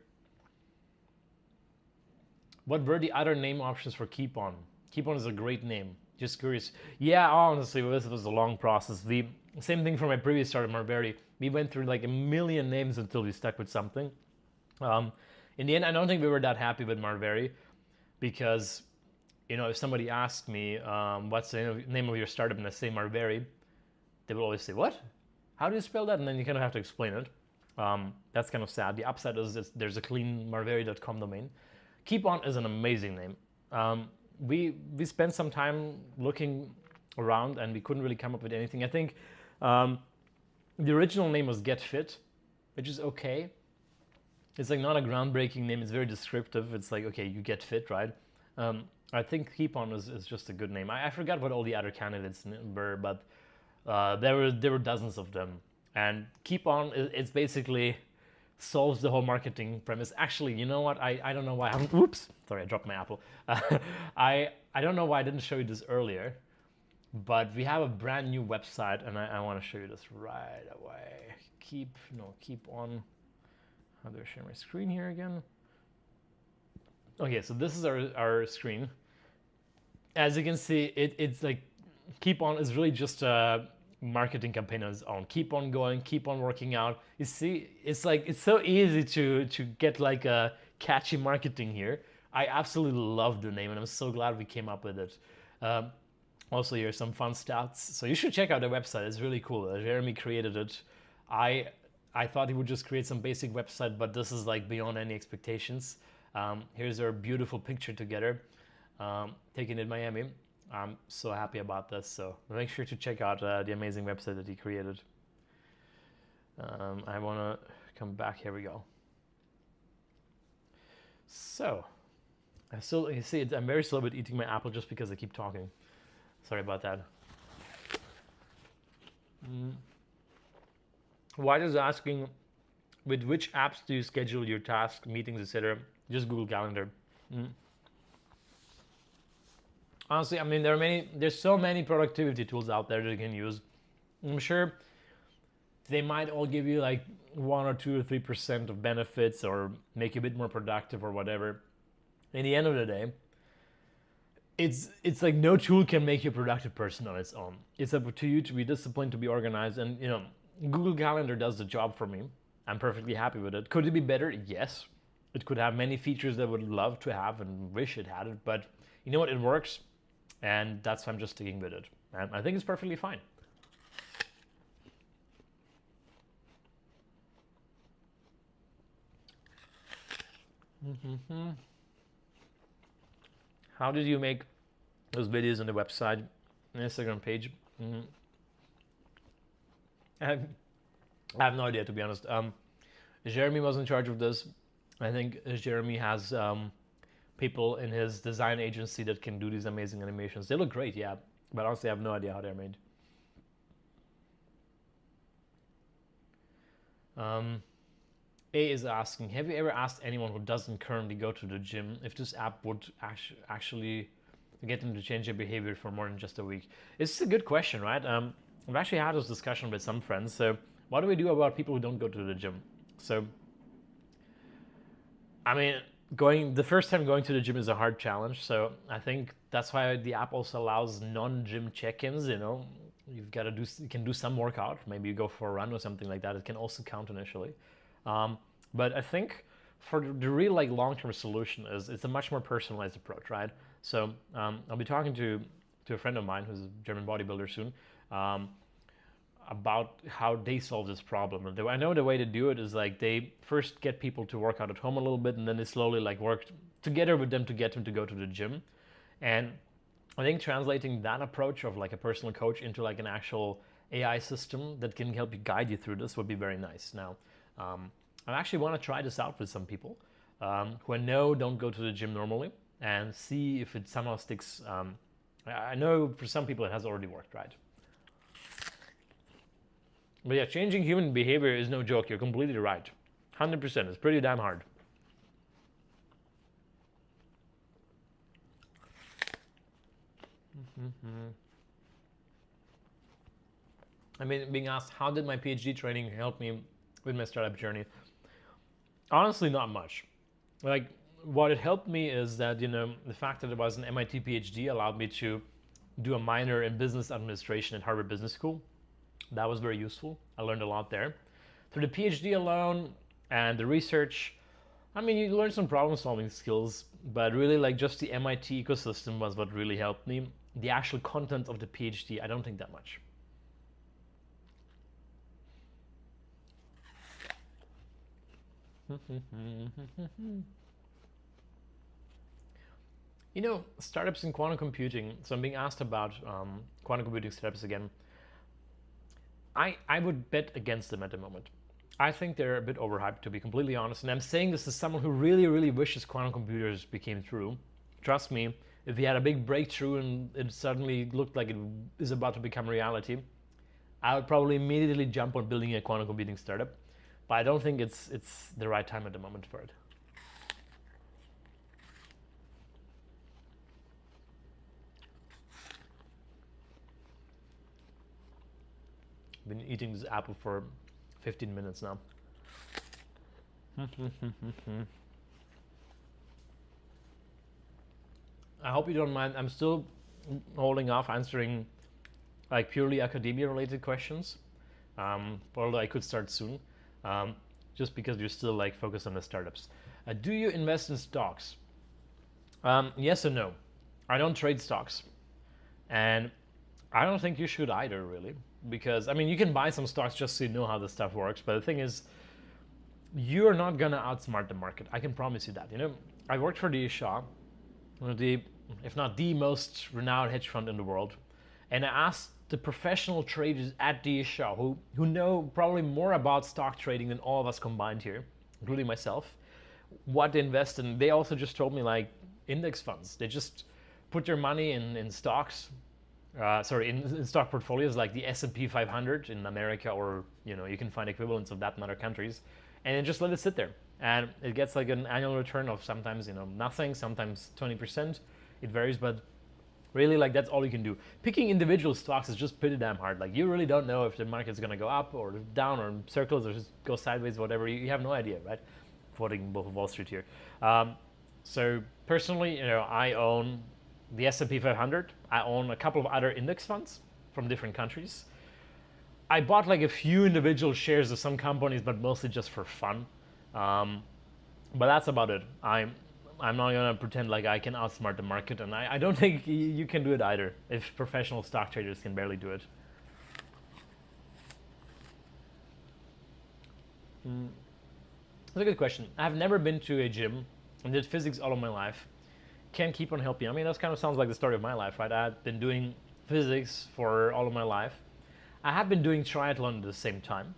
What were the other name options for Keepon? Keepon is a great name. Just curious. Yeah, honestly, this was a long process. The same thing for my previous startup, Marberry. We went through like a million names until we stuck with something. In the end, I don't think we were that happy with Marberry because, if somebody asked me what's the name of your startup and I say Marberry, they will always say, what? How do you spell that? And then you kind of have to explain it. That's kind of sad. The upside is there's a clean marberry.com domain. Keepon is an amazing name. We spent some time looking around and we couldn't really come up with anything. I think the original name was Get Fit, which is okay. It's like not a groundbreaking name. It's very descriptive. It's like, okay, you get fit, right? I think Keepon is just a good name. I forgot what all the other candidates were, but there were dozens of them. And Keepon, it's basically solves the whole marketing premise. Actually, you know what? I don't know why. Oops, sorry, I dropped my apple. I don't know why I didn't show you this earlier, but we have a brand new website, and I want to show you this right away. Keepon. How do I share my screen here again? Okay, so this is our screen. As you can see, it's like Keepon is really just a marketing campaign on its own. Keep on going, keep on working out. You see, it's so easy to get like a catchy marketing here. I absolutely love the name, and I'm so glad we came up with it. Also, here's some fun stats. So you should check out the website. It's really cool. Jeremy created it. I thought he would just create some basic website, but this is like beyond any expectations. Here's our beautiful picture together, taken in Miami. I'm so happy about this, so make sure to check out the amazing website that he created. I want to come back. Here we go. So, you see, I'm very slow with eating my apple just because I keep talking. Sorry about that. White is asking, with which apps do you schedule your tasks, meetings, etc.? Just Google Calendar. Honestly, I mean, there's so many productivity tools out there that you can use. I'm sure they might all give you like 1 or 2 or 3% of benefits or make you a bit more productive or whatever. In the end of the day, it's like no tool can make you a productive person on its own. It's up to you to be disciplined, to be organized, and Google Calendar does the job for me. I'm perfectly happy with it. Could it be better? Yes. It could have many features that I would love to have and wish it had it, but you know what? It works, and that's why I'm just sticking with it. And I think it's perfectly fine. How did you make those videos on the website, Instagram page? I have no idea, to be honest. Jeremy was in charge of this. I think Jeremy has people in his design agency that can do these amazing animations. They look great, yeah, but honestly, I have no idea how they're made. A is asking, have you ever asked anyone who doesn't currently go to the gym if this app would actually get them to change their behavior for more than just a week? It's a good question, right? I've actually had this discussion with some friends. So what do we do about people who don't go to the gym? So, I mean, the first time going to the gym is a hard challenge. So I think that's why the app also allows non-gym check-ins. You can do some workout. Maybe you go for a run or something like that. It can also count initially. But I think for the real like long-term solution it's a much more personalized approach, right? So I'll be talking to a friend of mine who's a German bodybuilder soon. about how they solve this problem. And I know the way to do it is like they first get people to work out at home a little bit, and then they slowly like work together with them to get them to go to the gym. And I think translating that approach of like a personal coach into like an actual AI system that can help you guide you through this would be very nice. Now, I actually want to try this out with some people who I know don't go to the gym normally and see if it somehow sticks. I know for some people it has already worked, right? But yeah, changing human behavior is no joke. You're completely right. 100%. It's pretty damn hard. I mean, being asked, how did my PhD training help me with my startup journey? Honestly, not much. Like, what it helped me is that, you know, the fact that it was an MIT PhD allowed me to do a minor in business administration at Harvard Business School. That was very useful. I learned a lot there. Through the PhD alone and the research, I mean, you learn some problem solving skills, but really like just the MIT ecosystem was what really helped me. The actual content of the PhD, I don't think that much. You know, startups in quantum computing, so I'm being asked about quantum computing startups again. I would bet against them at the moment. I think they're a bit overhyped, to be completely honest. And I'm saying this as someone who really, really wishes quantum computers became true. Trust me, if we had a big breakthrough and it suddenly looked like it is about to become reality, I would probably immediately jump on building a quantum computing startup. But I don't think it's the right time at the moment for it. Been eating this apple for 15 minutes now. I hope you don't mind. I'm still holding off answering like purely academia related questions, although I could start soon, just because you're still like focused on the startups. Do you invest in stocks? Yes and no. I don't trade stocks, and I don't think you should either, really. Because, I mean, you can buy some stocks just so you know how this stuff works, but the thing is, you're not gonna outsmart the market. I can promise you that. You know, I worked for D.E. Shaw, one of the, if not the most renowned hedge fund in the world, and I asked the professional traders at D.E. Shaw, who know probably more about stock trading than all of us combined here, including myself, what they invest in. They also just told me, like, index funds. They just put their money in stocks. In stock portfolios like the S&P 500 in America, or you know, you can find equivalents of that in other countries, and then just let it sit there, and it gets like an annual return of sometimes, you know, nothing, sometimes 20%. It varies, but really, like, that's all you can do. Picking individual stocks is just pretty damn hard. Like, you really don't know if the market's gonna go up or down or in circles or just go sideways, whatever. You have no idea, right? Quoting both of Wall Street here. So personally, you know, I own the S&P 500. I own a couple of other index funds from different countries. I bought like a few individual shares of some companies, but mostly just for fun. But that's about it. I'm not gonna pretend like I can outsmart the market, and I don't think you can do it either if professional stock traders can barely do it. That's a good question. I've never been to a gym and did physics all of my life. Can Keepon help you? I mean, that kind of sounds like the story of my life, right? I had been doing physics for all of my life. I had been doing triathlon at the same time,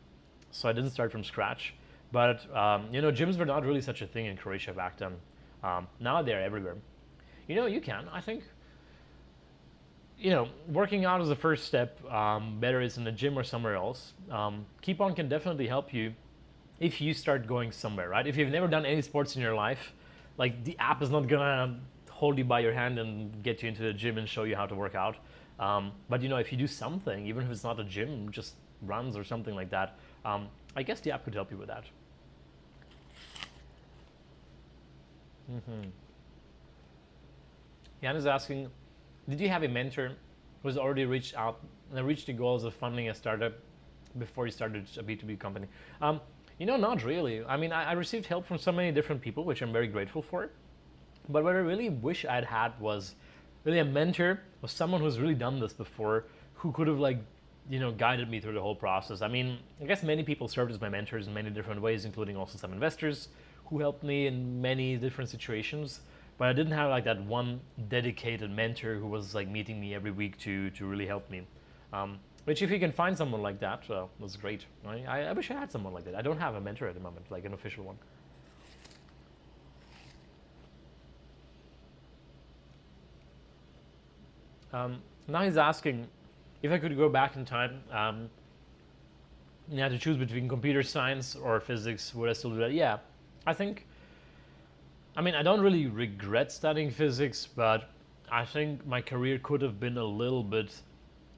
so I didn't start from scratch. But you know, gyms were not really such a thing in Croatia back then. Now they're everywhere. You know, you can. I think, you know, working out is the first step. Whether it's in the gym or somewhere else. Keepon can definitely help you if you start going somewhere, right? If you've never done any sports in your life, like, the app is not gonna hold you by your hand and get you into the gym and show you how to work out. But you know, if you do something, even if it's not a gym, just runs or something like that, I guess the app could help you with that. Jan is asking, did you have a mentor who's already reached out and reached the goals of funding a startup before you started a B2B company? You know, not really. I mean, I received help from so many different people, which I'm very grateful for. But what I really wish I'd had was really a mentor or someone who's really done this before, who could have like guided me through the whole process. I mean, I guess many people served as my mentors in many different ways, including also some investors who helped me in many different situations. But I didn't have like that one dedicated mentor who was like meeting me every week to really help me. Which if you can find someone like that, that's great. Right? I wish I had someone like that. I don't have a mentor at the moment, like an official one. Now he's asking if I could go back in time, to choose between computer science or physics, would I still do that? Yeah, I think. I mean, I don't really regret studying physics, but I think my career could have been a little bit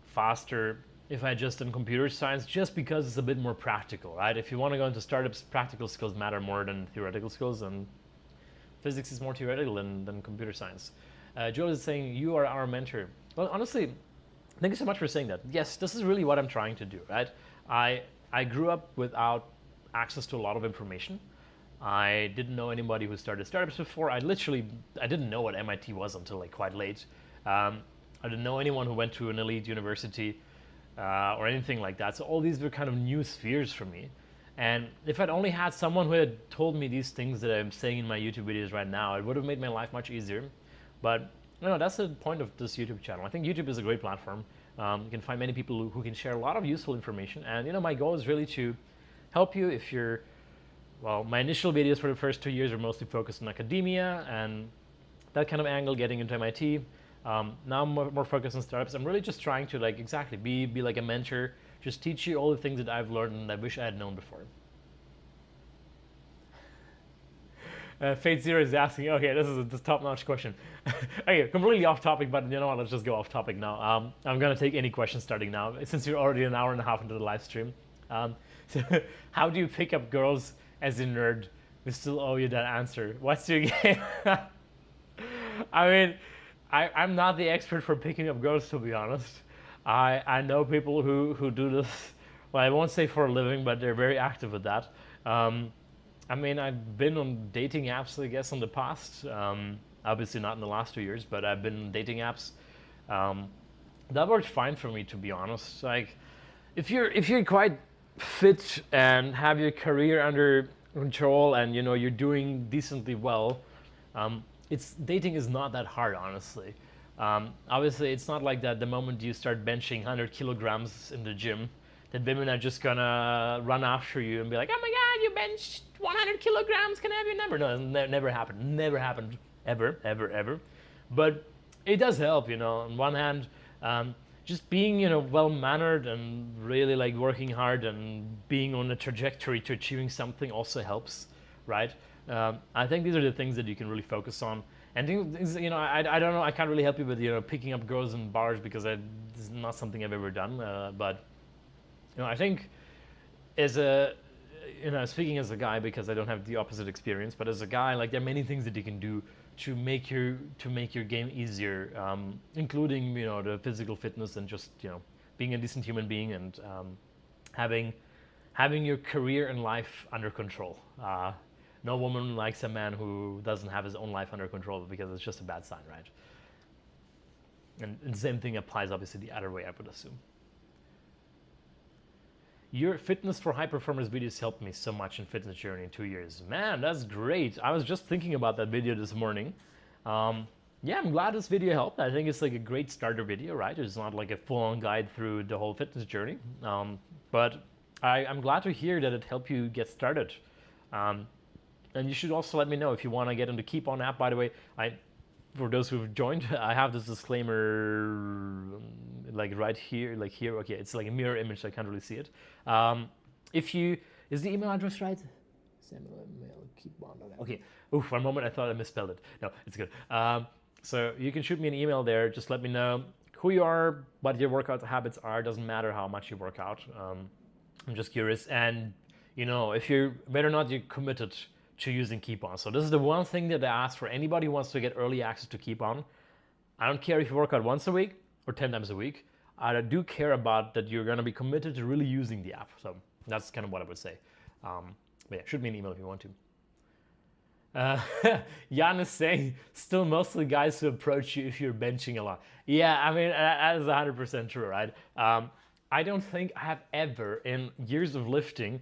faster if I had just done computer science, just because it's a bit more practical, right? If you want to go into startups, practical skills matter more than theoretical skills, and physics is more theoretical than computer science. Joel is saying, you are our mentor. Well, honestly, thank you so much for saying that. Yes, this is really what I'm trying to do, right? I grew up without access to a lot of information. I didn't know anybody who started startups before. I didn't know what MIT was until like quite late. I didn't know anyone who went to an elite university or anything like that. So all these were kind of new spheres for me. And if I'd only had someone who had told me these things that I'm saying in my YouTube videos right now, it would have made my life much easier. But that's the point of this YouTube channel. I think YouTube is a great platform. You can find many people who can share a lot of useful information. And my goal is really to help you if you're, well, my initial videos for the first 2 years are mostly focused on academia and that kind of angle, getting into MIT. Now I'm more focused on startups. I'm really just trying to be like a mentor, just teach you all the things that I've learned and I wish I had known before. Fate Zero is asking, okay, this is a top-notch question. Okay, completely off topic, but you know what, let's just go off topic now. I'm gonna take any questions starting now, since you're already an hour and a half into the live stream. So how do you pick up girls as a nerd? We still owe you that answer. What's your game? I mean, I'm not the expert for picking up girls, to be honest. I know people who do this, well, I won't say for a living, but they're very active with that. I mean, I've been on dating apps, I guess, in the past. Obviously not in the last 2 years, but I've been on dating apps. That worked fine for me, to be honest. Like, if you're quite fit and have your career under control and you're doing decently well, dating is not that hard, honestly. Obviously, it's not like that the moment you start benching 100 kilograms in the gym, that women are just gonna run after you and be like, oh my God, you benched 100 kilograms, can I have your number? No, never happened. Never happened, ever, ever, ever. But it does help, on one hand, just being, well-mannered and really like working hard and being on a trajectory to achieving something also helps, right? I think these are the things that you can really focus on. And things, I don't know, I can't really help you with, picking up girls in bars because this is not something I've ever done, but I think speaking as a guy, because I don't have the opposite experience, but as a guy, like there are many things that you can do to make your game easier, including the physical fitness and just being a decent human being and having your career and life under control. No woman likes a man who doesn't have his own life under control because it's just a bad sign, right? And the same thing applies obviously the other way, I would assume. Your fitness for high performance videos helped me so much in fitness journey in 2 years. Man, that's great. I was just thinking about that video this morning. Yeah, I'm glad this video helped. I think it's like a great starter video, right? It's not like a full-on guide through the whole fitness journey. But I'm glad to hear that it helped you get started. And you should also let me know if you want to get into Keepon app. By the way, for those who've joined, I have this disclaimer like right here, like here. Okay, it's like a mirror image, so I can't really see it. Is the email address right? Samuel Keepon. Okay. Ooh, for a moment I thought I misspelled it. No, it's good. So you can shoot me an email there. Just let me know who you are, what your workout habits are. Doesn't matter how much you work out. I'm just curious, and if you're whether or not you're committed to using Keepon. So this is the one thing that I ask for anybody who wants to get early access to Keepon. I don't care if you work out once a week or 10 times a week. I do care about that you're going to be committed to really using the app. So that's kind of what I would say. But yeah, shoot me an email if you want to. Jan is saying, still mostly guys who approach you if you're benching a lot. Yeah, I mean, that is 100% true, right? I don't think I have ever, in years of lifting,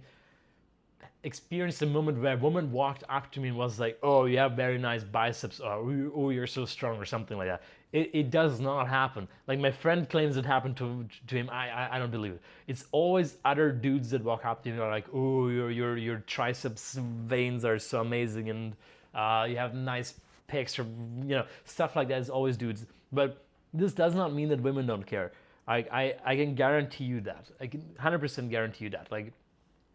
experienced a moment where a woman walked up to me and was like, "Oh, you have very nice biceps," or "Oh, you're so strong," or something like that. It does not happen. Like my friend claims it happened to him. I don't believe it. It's always other dudes that walk up to me and are like, "Oh, your triceps veins are so amazing, and you have nice pecs," or stuff like that. It's always dudes. But this does not mean that women don't care. I can guarantee you that. I can 100% guarantee you that. Like,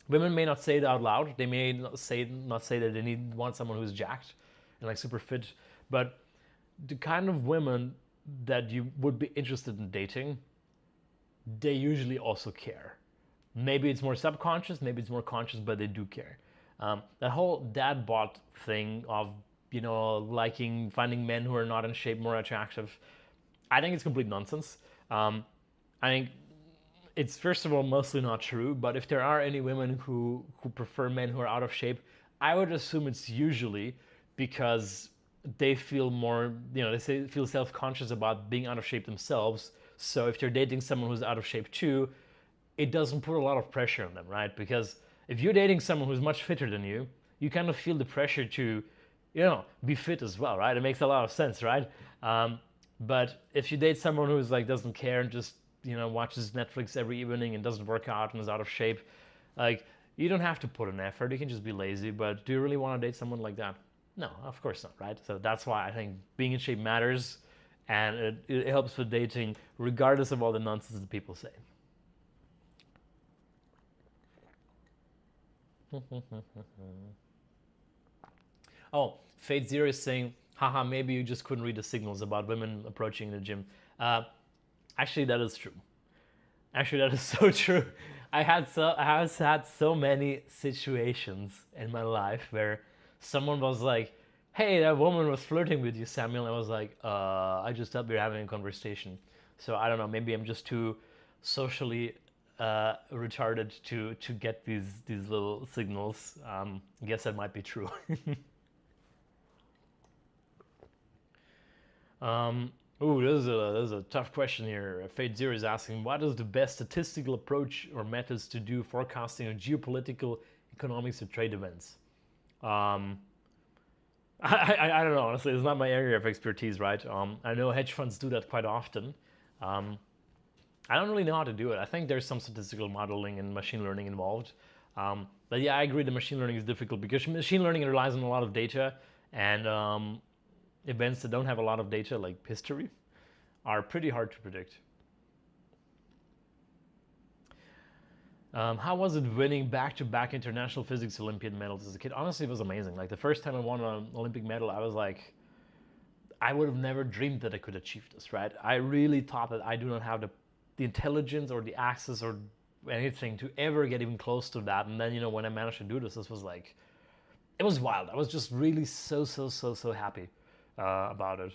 women may not say it out loud. They may not say that they want someone who's jacked and like super fit, but the kind of women that you would be interested in dating, they usually also care. Maybe it's more subconscious, maybe it's more conscious, but they do care. That whole dad bod thing of finding men who are not in shape more attractive, I think it's complete nonsense. I think it's first of all mostly not true, but if there are any women who prefer men who are out of shape, I would assume it's usually because they feel more, feel self-conscious about being out of shape themselves. So if they're dating someone who's out of shape too, it doesn't put a lot of pressure on them, right? Because if you're dating someone who's much fitter than you, you kind of feel the pressure to, be fit as well, right? It makes a lot of sense, right? But if you date someone who's like doesn't care and just watches Netflix every evening and doesn't work out and is out of shape, like you don't have to put an effort. You can just be lazy. But do you really want to date someone like that? No, of course not, right? So that's why I think being in shape matters, and it helps with dating, regardless of all the nonsense that people say. Oh, Fate Zero is saying, haha, maybe you just couldn't read the signals about women approaching the gym. Actually, that is true. Actually, that is so true. I have had so many situations in my life where someone was like, "Hey, that woman was flirting with you, Samuel." And I was like, I just thought we were having a conversation." So I don't know. Maybe I'm just too socially retarded to get these little signals. I guess that might be true. This is a tough question here. Fate Zero is asking, what is the best statistical approach or methods to do forecasting of geopolitical, economics, or trade events? I don't know, honestly. It's not my area of expertise, right? I know hedge funds do that quite often. I don't really know how to do it. I think there's some statistical modeling and machine learning involved. But yeah, I agree that machine learning is difficult because machine learning relies on a lot of data, and events that don't have a lot of data, like history, are pretty hard to predict. How was it winning back-to-back international physics Olympiad medals as a kid? Honestly, it was amazing. Like the first time I won an Olympic medal, I was like, I would have never dreamed that I could achieve this, right? I really thought that I do not have the intelligence or the access or anything to ever get even close to that. And then, when I managed to do this was like, it was wild. I was just really so happy about it.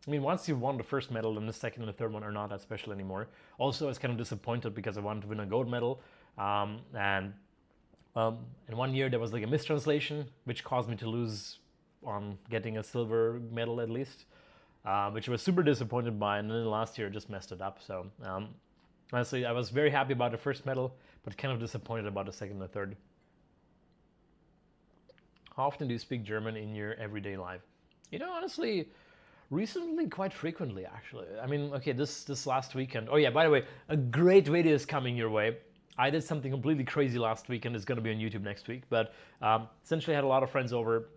Once you won the first medal, then the second and the third one are not that special anymore. Also, I was kind of disappointed because I wanted to win a gold medal. And in 1 year, there was like a mistranslation, which caused me to lose on getting a silver medal at least, which I was super disappointed by. And then last year, I just messed it up. So honestly, I was very happy about the first medal, but kind of disappointed about the second and the third. How often do you speak German in your everyday life? Honestly, recently quite frequently, actually. Okay, this last weekend. Oh yeah, by the way, a great video is coming your way. I did something completely crazy last weekend. It's going to be on YouTube next week. But essentially, I had a lot of friends over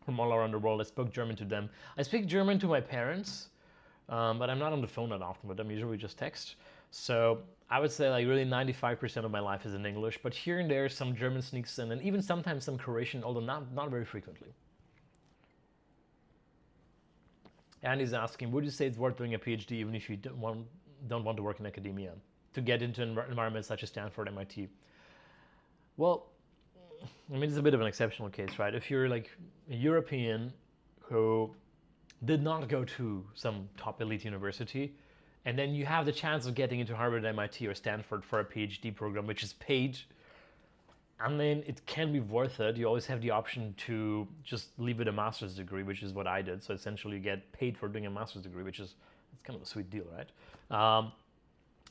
from all around the world. I spoke German to them. I speak German to my parents, but I'm not on the phone that often with them. Usually we just text. So I would say like really 95% of my life is in English. But here and there, some German sneaks in, and even sometimes some Croatian, although not very frequently. Andy's asking, would you say it's worth doing a PhD even if you don't want to work in academia to get into environments such as Stanford, MIT? Well, it's a bit of an exceptional case, right? If you're like a European who did not go to some top elite university, and then you have the chance of getting into Harvard, MIT, or Stanford for a PhD program, which is paid, it can be worth it. You always have the option to just leave with a master's degree, which is what I did. So essentially you get paid for doing a master's degree, it's kind of a sweet deal, right?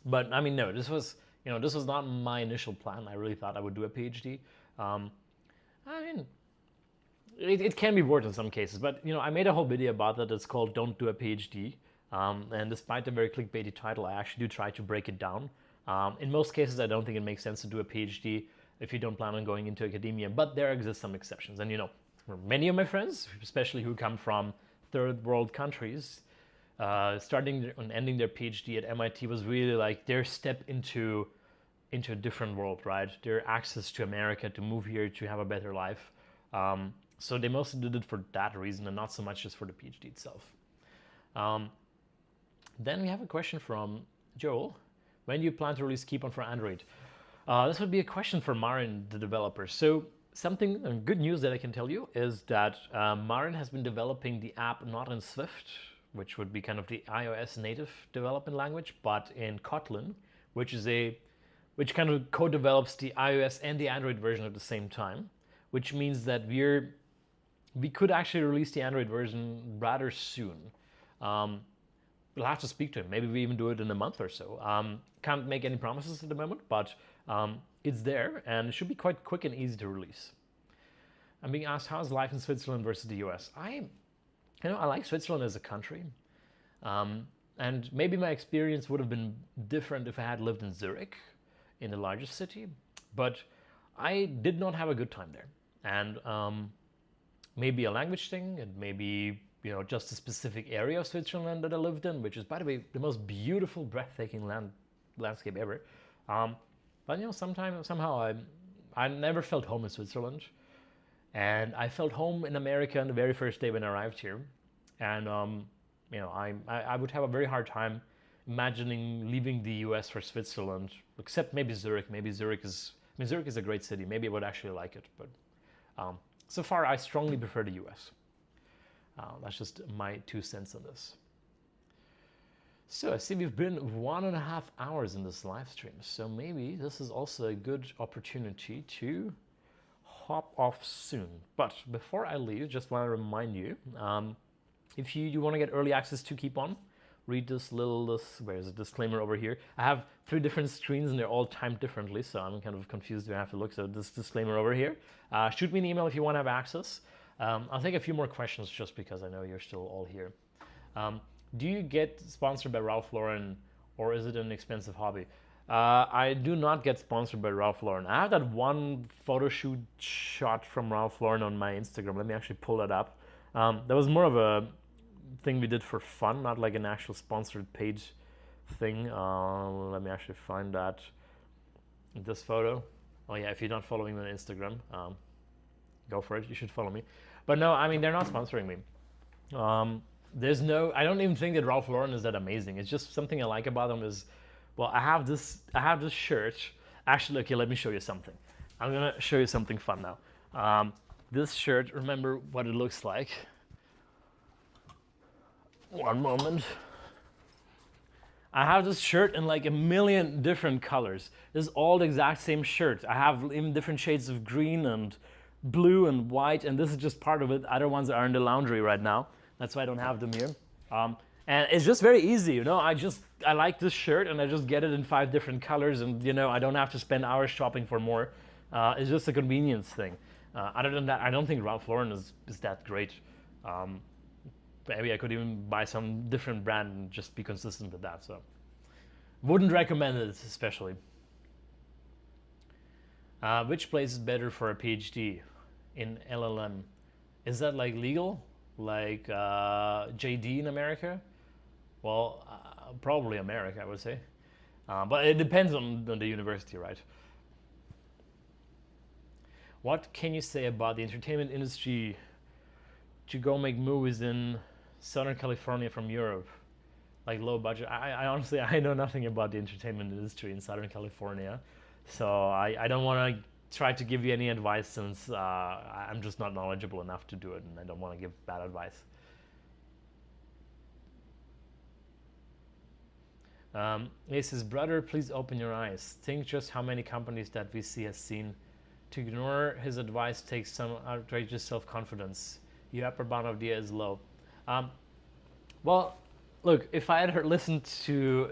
But I mean, no, this was not my initial plan. I really thought I would do a PhD. I mean, it can be worth in some cases, but I made a whole video about that. It's called "Don't Do a PhD," and despite the very clickbaity title, I actually do try to break it down. In most cases, I don't think it makes sense to do a PhD if you don't plan on going into academia, but there exist some exceptions. And for many of my friends, especially who come from third world countries, starting and ending their PhD at MIT was really like their step into a different world, right? Their access to America, to move here, to have a better life. So they mostly did it for that reason and not so much just for the PhD itself. Then we have a question from Joel. When do you plan to release Keepon for Android? This would be a question for Marin, the developer. So good news that I can tell you is that Marin has been developing the app not in Swift, which would be kind of the iOS native development language, but in Kotlin, which kind of co-develops the iOS and the Android version at the same time, which means that we could actually release the Android version rather soon. We'll have to speak to him. Maybe we even do it in a month or so. Can't make any promises at the moment, but it's there and it should be quite quick and easy to release. I'm being asked, how's life in Switzerland versus the US? I like Switzerland as a country. And maybe my experience would have been different if I had lived in Zurich, in the largest city. But I did not have a good time there. And maybe a language thing, and maybe just a specific area of Switzerland that I lived in, which is, by the way, the most beautiful, breathtaking landscape ever. But somehow I never felt home in Switzerland, and I felt home in America on the very first day when I arrived here. And I would have a very hard time imagining leaving the U.S. for Switzerland, except maybe Zurich. Maybe Zurich is a great city. Maybe I would actually like it, but so far I strongly prefer the U.S. That's just my 2 cents on this. So I see we've been 1.5 hours in this live stream, so maybe this is also a good opportunity to hop off soon. But before I leave, just want to remind you, if you want to get early access to Keepon, read this where's the disclaimer over here? I have 3 different screens and they're all timed differently, so I'm kind of confused where I have to look. So this disclaimer over here. Shoot me an email if you want to have access. I'll take a few more questions just because I know you're still all here. Do you get sponsored by Ralph Lauren, or is it an expensive hobby? I do not get sponsored by Ralph Lauren. I have that one photo shoot shot from Ralph Lauren on my Instagram. Let me actually pull that up. That was more of a thing we did for fun, not like an actual sponsored page thing. Let me actually find that. This photo. Oh yeah, if you're not following me on Instagram, go for it. You should follow me. But no, I mean, they're not sponsoring me. I don't even think that Ralph Lauren is that amazing. It's just something I like about them is, well, I have this shirt. Actually, okay, let me show you something. I'm gonna show you something fun now. This shirt, remember what it looks like. One moment. I have this shirt in like a million different colors. This is all the exact same shirt. I have even different shades of green and blue and white, and this is just part of it. Other ones are in the laundry right now. That's why I don't have them here. And it's just very easy, I like this shirt and I just get it in 5 different colors, and I don't have to spend hours shopping for more. It's just a convenience thing. Other than that, I don't think Ralph Lauren is that great. Maybe I could even buy some different brand and just be consistent with that. So wouldn't recommend it, especially. Which place is better for a PhD in LLM? Is that like legal? Like JD in America? Well, probably America, I would say. But it depends on the university, right? What can you say about the entertainment industry to go make movies in Southern California from Europe? Like low budget? I honestly, I know nothing about the entertainment industry in Southern California. So I don't want to try to give you any advice, since I'm just not knowledgeable enough to do it, and I don't want to give bad advice. He says, brother, please open your eyes. Think just how many companies that VC has seen. To ignore his advice takes some outrageous self-confidence. Your upper bound of idea is low. Well, look, if I had listened to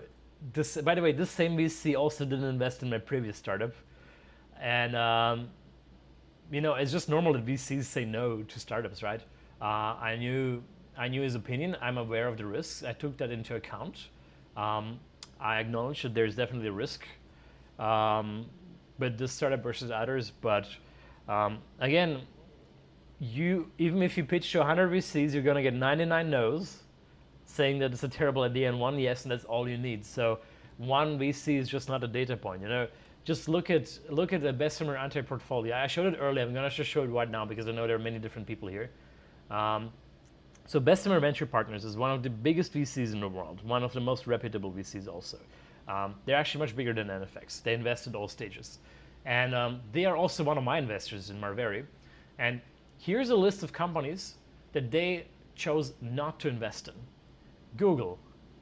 this, by the way, this same VC also didn't invest in my previous startup, and you know, it's just normal that VCs say no to startups, right? I knew his opinion. I'm aware of the risks. I took that into account. I acknowledge that there's definitely a risk with this startup versus others. But again, even if you pitch to 100 VCs, you're gonna get 99 no's, saying that it's a terrible idea, and one yes, and that's all you need. So one VC is just not a data point. You know, just look at the Bessemer anti-portfolio. I showed it earlier. I'm gonna just show it right now because I know there are many different people here. So Bessemer Venture Partners is one of the biggest VCs in the world, one of the most reputable VCs also. They're actually much bigger than NFX. They invest at all stages. And they are also one of my investors in Marveri. And here's a list of companies that they chose not to invest in. Google,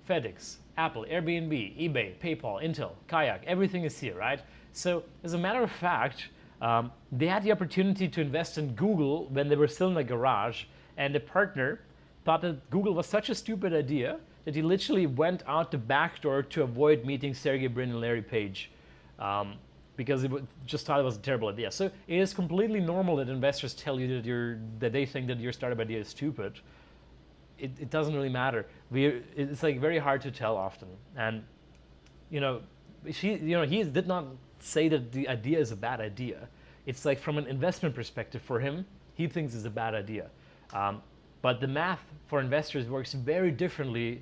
FedEx, Apple, Airbnb, eBay, PayPal, Intel, Kayak, everything is here, right? So as a matter of fact, they had the opportunity to invest in Google when they were still in the garage, and the partner thought that Google was such a stupid idea that he literally went out the back door to avoid meeting Sergey Brin and Larry Page because he just thought it was a terrible idea. So it is completely normal that investors tell you that they think that your startup idea is stupid. It doesn't really matter. It's like very hard to tell often. And he did not say that the idea is a bad idea. It's like from an investment perspective for him, he thinks it's a bad idea. But the math for investors works very differently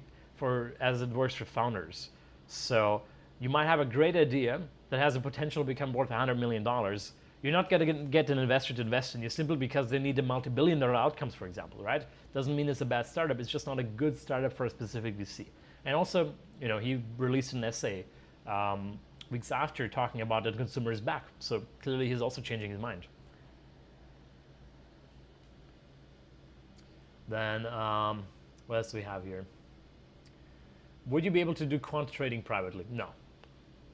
as it works for founders. So you might have a great idea that has the potential to become worth $100 million. You're not going to get an investor to invest in you simply because they need the multi-billion-dollar outcomes, for example, right? Doesn't mean it's a bad startup. It's just not a good startup for a specific VC. And also, he released an essay weeks after talking about that consumer is back. So clearly he's also changing his mind. Then what else do we have here? Would you be able to do quant trading privately? No.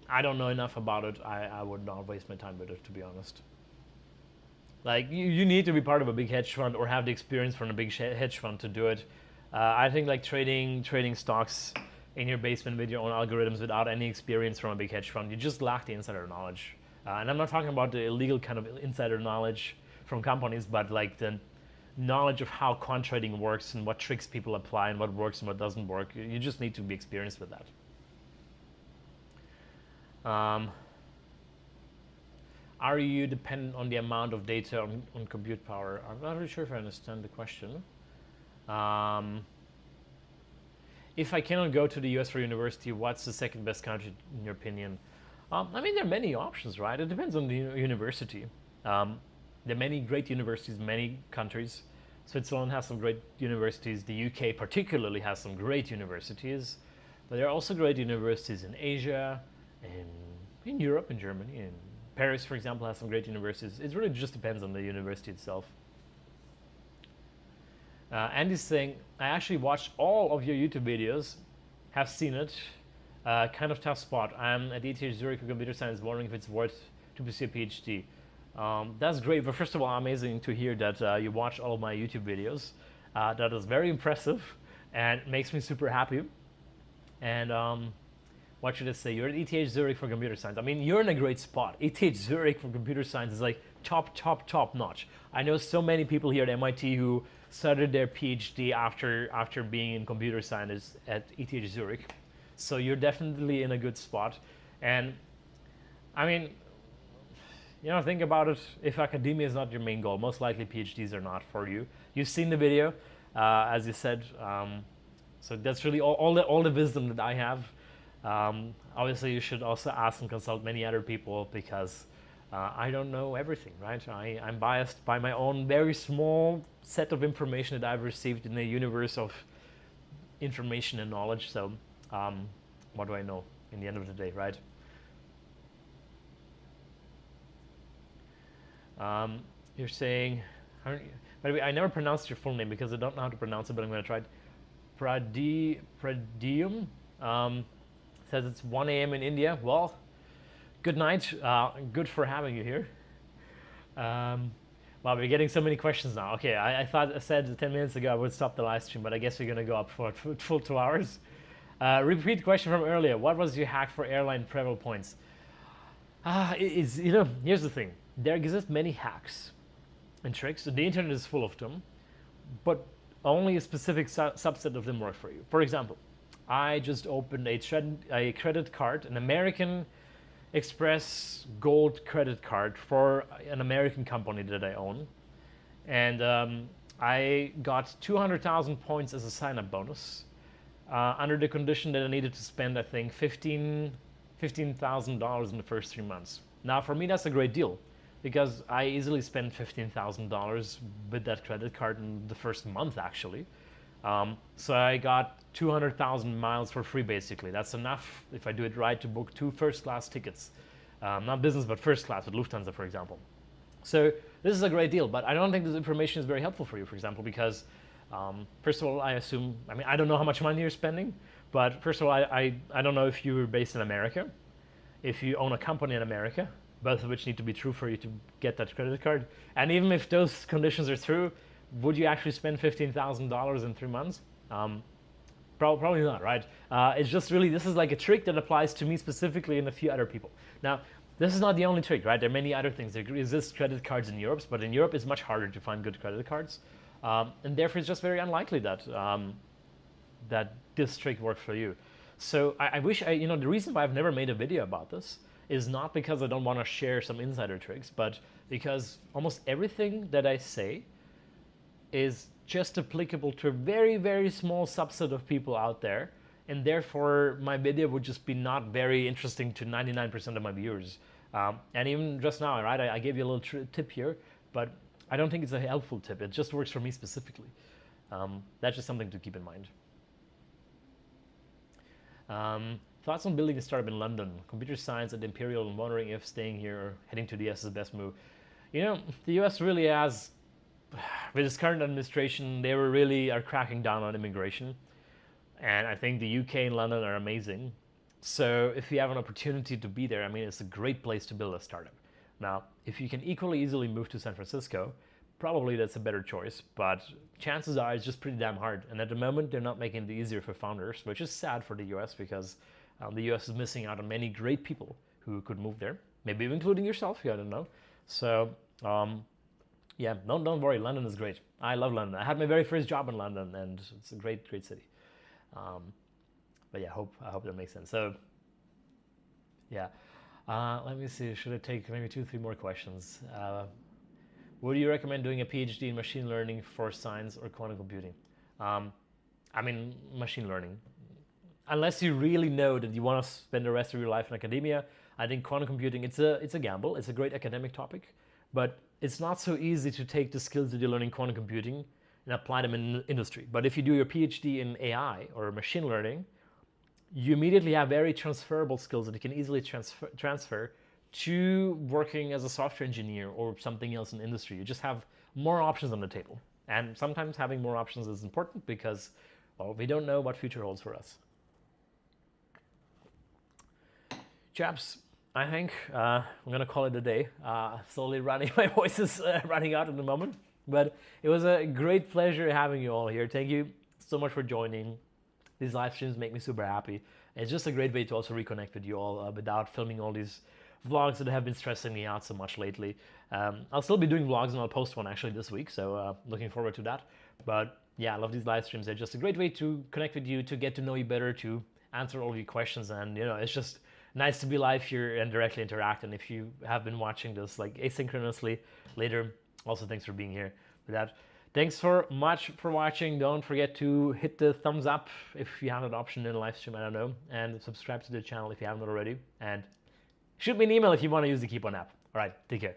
I don't know enough about it. I would not waste my time with it, to be honest. Like, you need to be part of a big hedge fund or have the experience from a big hedge fund to do it. I think like trading stocks in your basement with your own algorithms without any experience from a big hedge fund, you just lack the insider knowledge. And I'm not talking about the illegal kind of insider knowledge from companies, but like the knowledge of how quant trading works and what tricks people apply and what works and what doesn't work. You just need to be experienced with that. Are you dependent on the amount of data on compute power? I'm not really sure if I understand the question. If I cannot go to the US for university, what's the second best country in your opinion? I mean, there are many options, right? It depends on the university. There are many great universities in many countries. Switzerland has some great universities. The UK particularly has some great universities. But there are also great universities in Asia, in Europe, in Germany, in Paris, for example, has some great universities. It really just depends on the university itself. Andy's saying, I actually watched all of your YouTube videos, have seen it. Kind of tough spot. I'm at ETH Zurich for computer science, wondering if it's worth to pursue a PhD. That's great, but first of all, amazing to hear that you watch all of my YouTube videos. That is very impressive and makes me super happy. And what should I say? You're at ETH Zurich for computer science. I mean, you're in a great spot. ETH Zurich for computer science is like top notch. I know so many people here at MIT who started their PhD after being in computer science at ETH Zurich. So you're definitely in a good spot. And I mean, think about it. If academia is not your main goal, most likely PhDs are not for you. You've seen the video, as you said. So that's really all the wisdom that I have. Obviously, you should also ask and consult many other people because I don't know everything, right? I'm biased by my own very small set of information that I've received in the universe of information and knowledge. So what do I know in the end of the day, right? You're saying, by the way, I never pronounced your full name because I don't know how to pronounce it, but I'm going to try it. Pradium says it's 1 a.m. in India. Well, good night. Good for having you here. Wow, we're getting so many questions now. Okay, I said 10 minutes ago I would stop the live stream, but I guess we're going to go up for full 2 hours. Repeat question from earlier. What was your hack for airline travel points? Here's the thing. There exist many hacks and tricks. The internet is full of them, but only a specific subset of them work for you. For example, I just opened a credit card, an American Express Gold credit card for an American company that I own, and I got 200,000 points as a sign-up bonus under the condition that I needed to spend, I think, $15,000 in the first 3 months. Now, for me, that's a great deal because I easily spent $15,000 with that credit card in the first month, actually. So I got 200,000 miles for free, basically. That's enough, if I do it right, to book 2 first-class tickets. Not business, but first class with Lufthansa, for example. So this is a great deal, but I don't think this information is very helpful for you, for example, because first of all, I don't know how much money you're spending, but first of all, I don't know if you're based in America, if you own a company in America, both of which need to be true for you to get that credit card. And even if those conditions are true, would you actually spend $15,000 in 3 months? Probably not, right? It's just really, this is like a trick that applies to me specifically and a few other people. Now, this is not the only trick, right? There are many other things. There exist credit cards in Europe, but in Europe it's much harder to find good credit cards. And therefore it's just very unlikely that that this trick works for you. So I wish, the reason why I've never made a video about this is not because I don't want to share some insider tricks, but because almost everything that I say is just applicable to a very, very small subset of people out there, and therefore my video would just be not very interesting to 99% of my viewers. And even just now, right, I gave you a little tip here, but I don't think it's a helpful tip. It just works for me specifically. That's just something to keep in mind. Thoughts on building a startup in London, computer science at Imperial, and wondering if staying here or heading to the US is the best move. The US really has, with its current administration, they really are cracking down on immigration. And I think the UK and London are amazing. So if you have an opportunity to be there, it's a great place to build a startup. Now, if you can equally easily move to San Francisco, probably that's a better choice, but chances are it's just pretty damn hard. And at the moment, they're not making it easier for founders, which is sad for the US because the US is missing out on many great people who could move there, maybe even including yourself, I don't know. So, yeah, don't worry, London is great. I love London. I had my very first job in London, and it's a great, great city. But yeah, I hope that makes sense. So, yeah. Let me see, should I take maybe 2-3 more questions? Would you recommend doing a PhD in machine learning for science or quantum computing? Machine learning. Unless you really know that you want to spend the rest of your life in academia, I think quantum computing, it's a gamble. It's a great academic topic, but it's not so easy to take the skills that you learn in quantum computing and apply them in industry. But if you do your PhD in AI or machine learning, you immediately have very transferable skills that you can easily transfer to working as a software engineer or something else in industry. You just have more options on the table. And sometimes having more options is important because, well, we don't know what future holds for us. Chaps, I think I'm going to call it a day. Slowly running, my voice is running out at the moment. But it was a great pleasure having you all here. Thank you so much for joining. These live streams make me super happy. It's just a great way to also reconnect with you all without filming all these vlogs that have been stressing me out so much lately. I'll still be doing vlogs and I'll post one actually this week, so looking forward to that. But yeah, I love these live streams. They're just a great way to connect with you, to get to know you better, to answer all of your questions, and it's just nice to be live here and directly interact. And if you have been watching this like asynchronously later, also thanks for being here for that. Thanks so much for watching. Don't forget to hit the thumbs up if you have that option in a live stream, I don't know, and subscribe to the channel if you haven't already. And shoot me an email if you want to use the Keepon app. All right, take care.